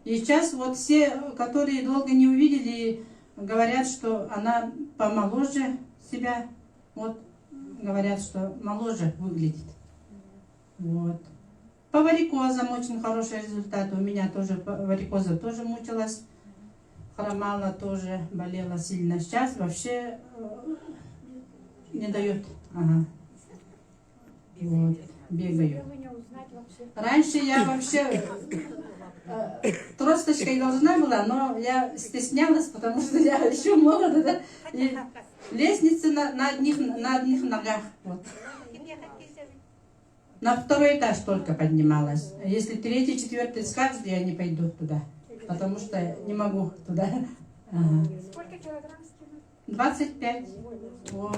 Speaker 9: И сейчас вот все, которые долго не увидели, говорят, что она помоложе себя. Вот, говорят, что моложе выглядит. Вот. По варикозам очень хороший результат. У меня тоже варикоза тоже мучилась. Хромала тоже, болела сильно. Сейчас вообще не дает. Ага. Вот, бегаю. Раньше я вообще тросточкой должна была, но я стеснялась, потому что я еще молода, да? И лестницы на одних ногах. Вот. На 2-й этаж только поднималась. Если 3-й, 4-й скажут, я не пойду туда, потому что не могу туда. Ага.
Speaker 2: Сколько килограмм скинуть?
Speaker 9: 25. Вот.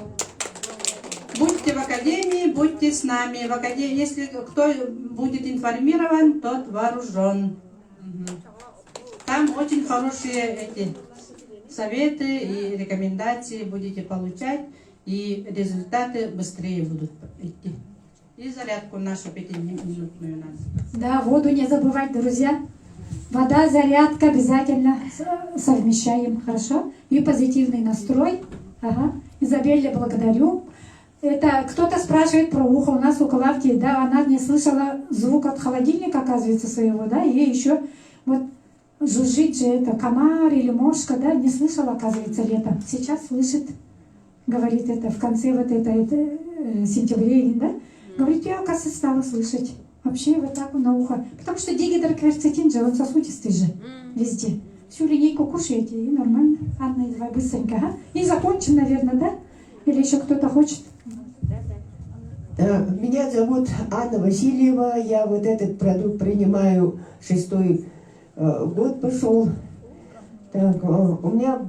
Speaker 9: Будьте в академии, будьте с нами. В академии, если кто будет информирован, тот вооружен. Угу. Там очень хорошие эти советы и рекомендации будете получать, и результаты быстрее будут идти. И зарядку нашу 5-минутную надо.
Speaker 2: Да, воду не забывать, друзья. Вода, зарядка обязательно совмещаем, хорошо? И позитивный настрой. Ага. Изабелле, благодарю. Это кто-то спрашивает про ухо. У нас у Клавдии, да, она не слышала звук от холодильника, оказывается, своего, да, и еще вот жужжит же это комар или мошка, да, не слышала, оказывается, летом. Сейчас слышит, говорит это в конце вот это сентября, да, говорит, я, оказывается, стала слышать. Вообще вот так на ухо. Потому что дигидрокверцетин же, он сосудистый же везде. Всю линейку кушаете, и нормально. Анна, давай быстренько, ага. И закончим, наверное, да? Или еще кто-то хочет?
Speaker 11: Меня зовут Анна Васильева. Я вот этот продукт принимаю 6-й год пошел. Так, у меня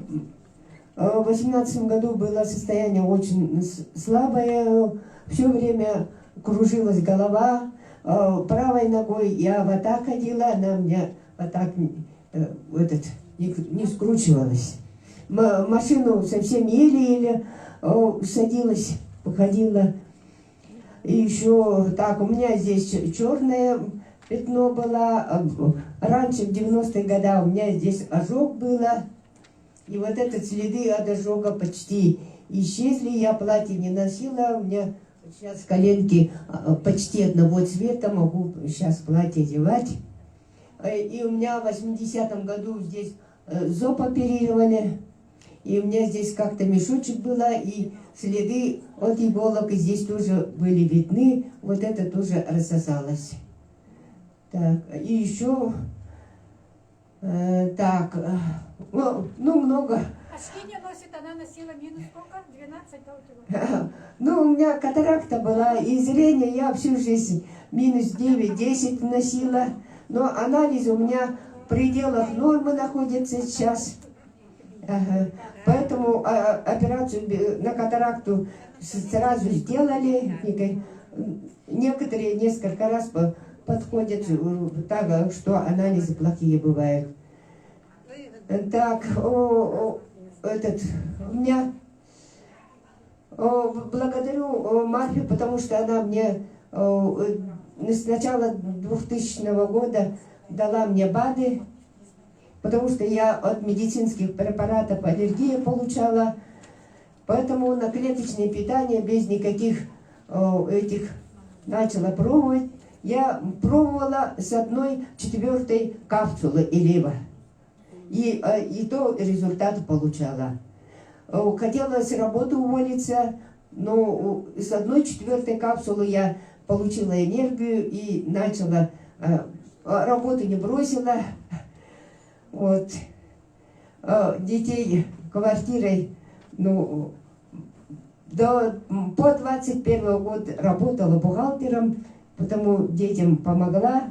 Speaker 11: в 18 году было состояние очень слабое. Все время кружилась голова. Правой ногой я вот так ходила, она мне вот так не скручивалась. Машину совсем еле-еле садилась, походила. И еще так, у меня здесь черное пятно было. Раньше, в 90-е годы, у меня здесь ожог было. И вот это следы от ожога почти исчезли. Я платье не носила. У меня сейчас коленки почти одного цвета. Могу сейчас платье одевать. И у меня в 80-м году здесь зоб оперировали. И у меня здесь как-то мешочек было, и следы от иголок и здесь тоже были видны. Вот это тоже рассосалось. Так, и еще... так, ну, много.
Speaker 2: А скиня носит, она носила минус сколько? 12 килограмм?
Speaker 11: Ну, у меня катаракта была, и зрение я всю жизнь минус 9-10 носила. Но анализы у меня в пределах нормы находятся сейчас. Ага. Поэтому операцию на катаракту сразу сделали. Некоторые несколько раз подходят так, что анализы плохие бывают. Так, у меня благодарю Марфе, потому что она мне с начала 2000 года дала мне БАДы, потому что я от медицинских препаратов аллергию получала. Поэтому на клеточное питание без никаких этих начала пробовать. Я пробовала с 1/4 капсулы Элива. И то результат получала. Хотела с работы уволиться, но с 1/4 капсулы я получила энергию и начала, работу не бросила. Вот. детей квартирой, ну, по 21 год работала бухгалтером, потому детям помогла.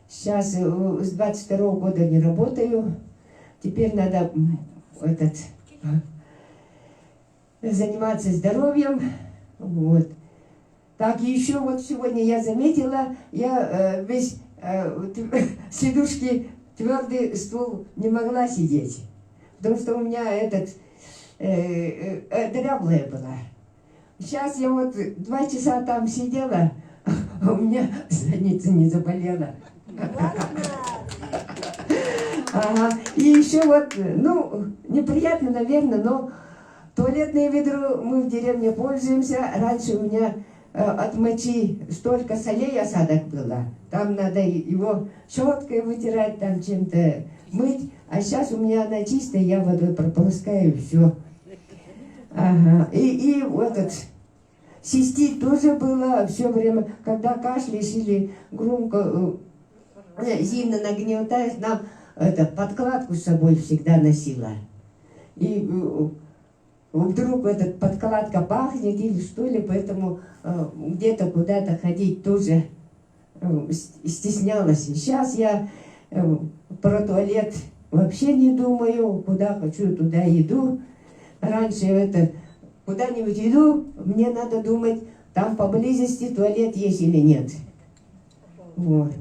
Speaker 11: Сейчас с 22 года не работаю. Теперь надо заниматься здоровьем. Вот. Так, еще вот сегодня я заметила, я весь сидушки твердый стул не могла сидеть, потому что у меня дряблая была. Сейчас я вот 2 часа там сидела, а у меня задница не заболела. Ага. И еще вот, ну, неприятно, наверное, но туалетное ведро мы в деревне пользуемся. Раньше у меня от мочи столько солей осадок было. Там надо его щеткой вытирать, там чем-то мыть. А сейчас у меня она чистая, я водой прополоскаю, и все. Ага. И вот этот цистит тоже было все время, когда кашляешь или громко сильно нагнетаешь, нам подкладку с собой всегда носила. И вдруг подкладка пахнет или что ли, поэтому где-то куда-то ходить тоже стеснялась. И сейчас я про туалет вообще не думаю, куда хочу, туда иду. Раньше куда-нибудь иду, мне надо думать, там поблизости туалет есть или нет. Вот.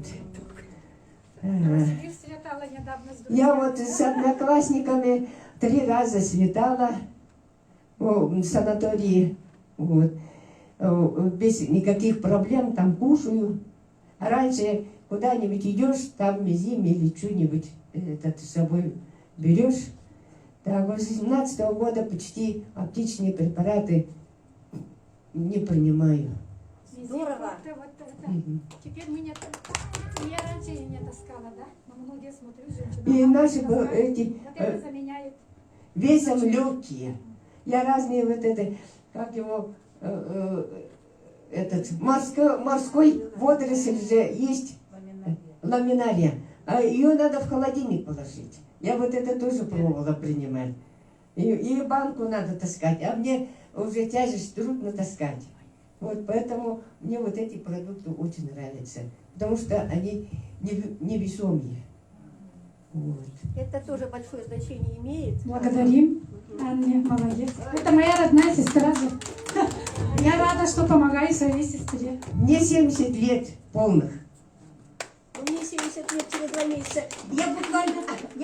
Speaker 11: Я вот с одноклассниками 3 раза слетала в санатории, вот, без никаких проблем, там кушаю. А раньше куда-нибудь идешь, там зиме или что-нибудь с собой берешь. Так, вот с 17 года почти аптечные препараты не принимаю.
Speaker 1: Здорово.
Speaker 2: Теперь меня я раньше не таскала, да? Но многие смотрю, женщины.
Speaker 11: И наши эти
Speaker 2: заменяет.
Speaker 11: весом легкие. Я разные как его, морской водоросль же есть, ламинария. А ее надо в холодильник положить. Я вот это тоже пробовала принимать. И банку надо таскать, а мне уже тяжесть трудно таскать. Вот поэтому мне вот эти продукты очень нравятся, потому что они невесомые. Вот.
Speaker 1: Это тоже большое значение имеет.
Speaker 2: Благодарим. Анне, молодец. Это моя родная сестра же. Я рада, что помогаю своей сестре.
Speaker 11: Мне 70 лет полных.
Speaker 1: Мне 70 лет через 2 месяца. Я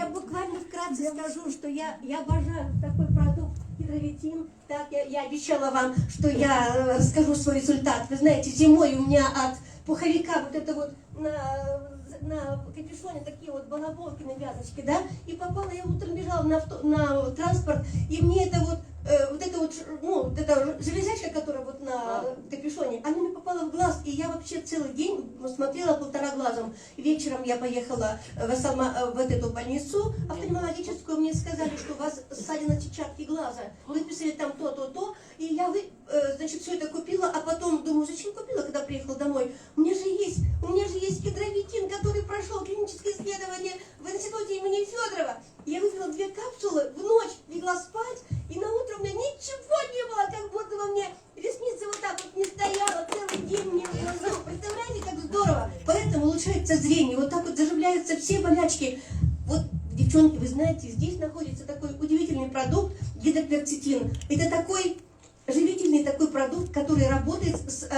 Speaker 1: буквально вкратце скажу, что я обожаю такой продукт гидровитин. Так, я обещала вам, что я расскажу свой результат. Вы знаете, зимой у меня от пуховика вот это вот на капюшоне такие вот балаболки на вязочке, да, и попала, я утром бежала на транспорт, и мне это вот железячка, которая вот на капюшоне, она мне попала в глаз, и я вообще целый день смотрела 1,5 глазом. Вечером я поехала в эту больницу офтальмологическую, мне сказали, что у вас ссадина сетчатки глаза, выписали там то, и я, значит, все это купила, а потом думаю, зачем купила, когда приехала домой? У меня же есть гидровитин, который прошел клиническое исследование в институте имени Федорова. Я выпила 2 капсулы, в ночь легла спать, и на утро у меня ничего не было, как будто во мне ресницы вот так вот не стояла целый день мне в глазу. Представляете, как здорово? Поэтому улучшается зрение, вот так вот заживляются все болячки. Вот, девчонки, вы знаете, здесь находится такой удивительный продукт гидрокверцетин. Это такой живительный такой продукт, который работает с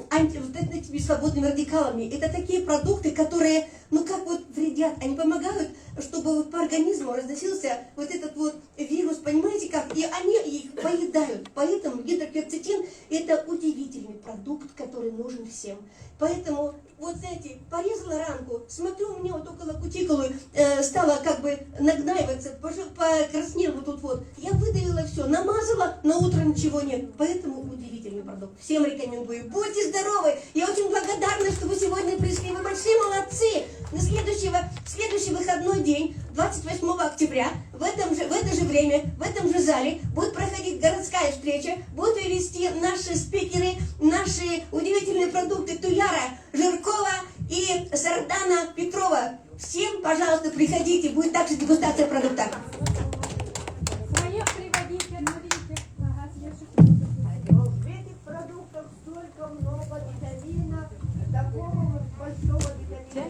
Speaker 1: этими свободными радикалами. Это такие продукты, которые, как вот вредят, они помогают, чтобы вот по организму разносился вот этот вот вирус, понимаете как, и они их поедают. Поэтому гидрокверцетин – это удивительный продукт, который нужен всем. Поэтому, вот знаете, порезала ранку, смотрю, у меня вот около кутикулы стало как бы нагнаиваться, покраснел вот тут вот. Я выдавила все, намазала, на утро ничего нет. Поэтому удивительный продукт. Всем рекомендую. Будьте здоровы! Я очень благодарна, что вы сегодня пришли. Вы большие молодцы! На следующий выходной день, 28 октября, в это же время, в этом же зале будет проходить городская встреча, будут ее вести наши спикеры, наши удивительные продукты Туяра, Жиркова и Сардана Петрова. Всем, пожалуйста, приходите, будет также дегустация продуктов.
Speaker 2: Своих приводите, новеньких. Ага, свежих.
Speaker 5: В этих продуктах столько много витаминов, такого большого витамина.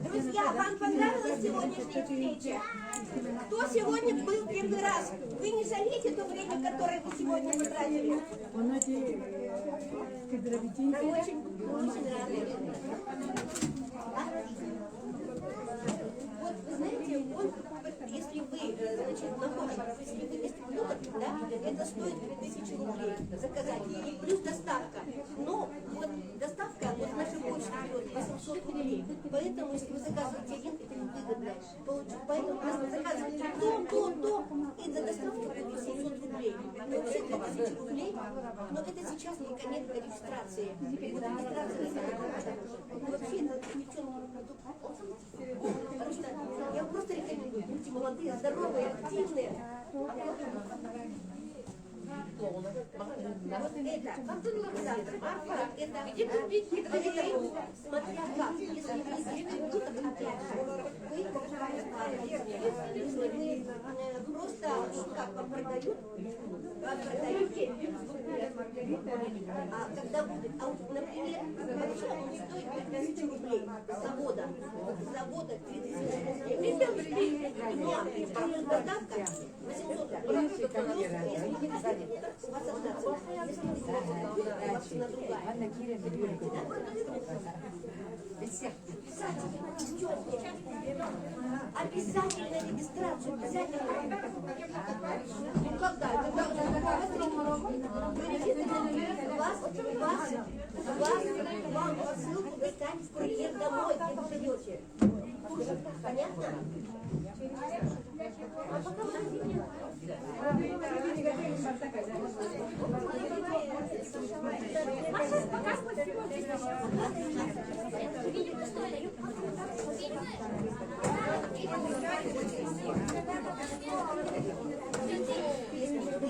Speaker 1: Друзья, вам понравилась сегодняшняя встреча? Кто сегодня был первый раз? Вы не жалеете то время, которое вы сегодня потратили? Очень рады. Вот, вы знаете, вот, если вы, значит, находитесь, если вы есть много, да, это стоит 2000 рублей заказать. И плюс доставка. Но вот доставка от нашей почты стоит 800 рублей. Поэтому, если вы заказываете один, это невыгодно. Поэтому просто заказывайте то, и за доставку будет 700 рублей. Но вообще 2000 рублей, но это сейчас не конец регистрации. Вот регистрация вообще это девчонки продукт. Потому что я просто рекомендую, будьте молодые, здоровые, активные. Вот это, Марфа, это где купить? Смотря как, если вы из продуктов, опять же, вы покупаете, если вы просто, как вам продают, а когда будет, например, вообще он стоит 5000 рублей с завода 3000 рублей, но плюс доставка 800 рублей, плюс, если вы хотите, у вас одна цена, если вы хотите, у вас цена другая. Обязательно регистрацию, обязательно. Ну когда? Вам посылку достанет курьер домой, где вы живете. Понятно? А пока вы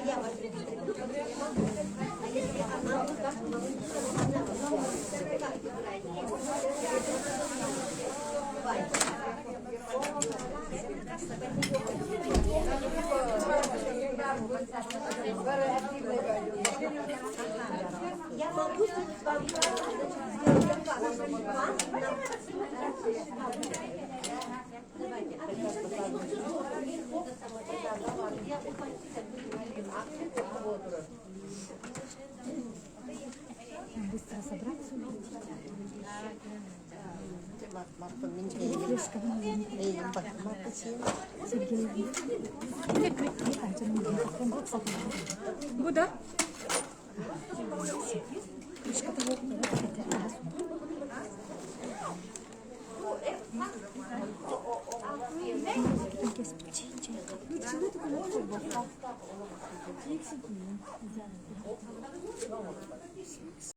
Speaker 1: я вас а если она я могу вам сделать заказ. Давайте.
Speaker 2: Быстро собраться. Сергей.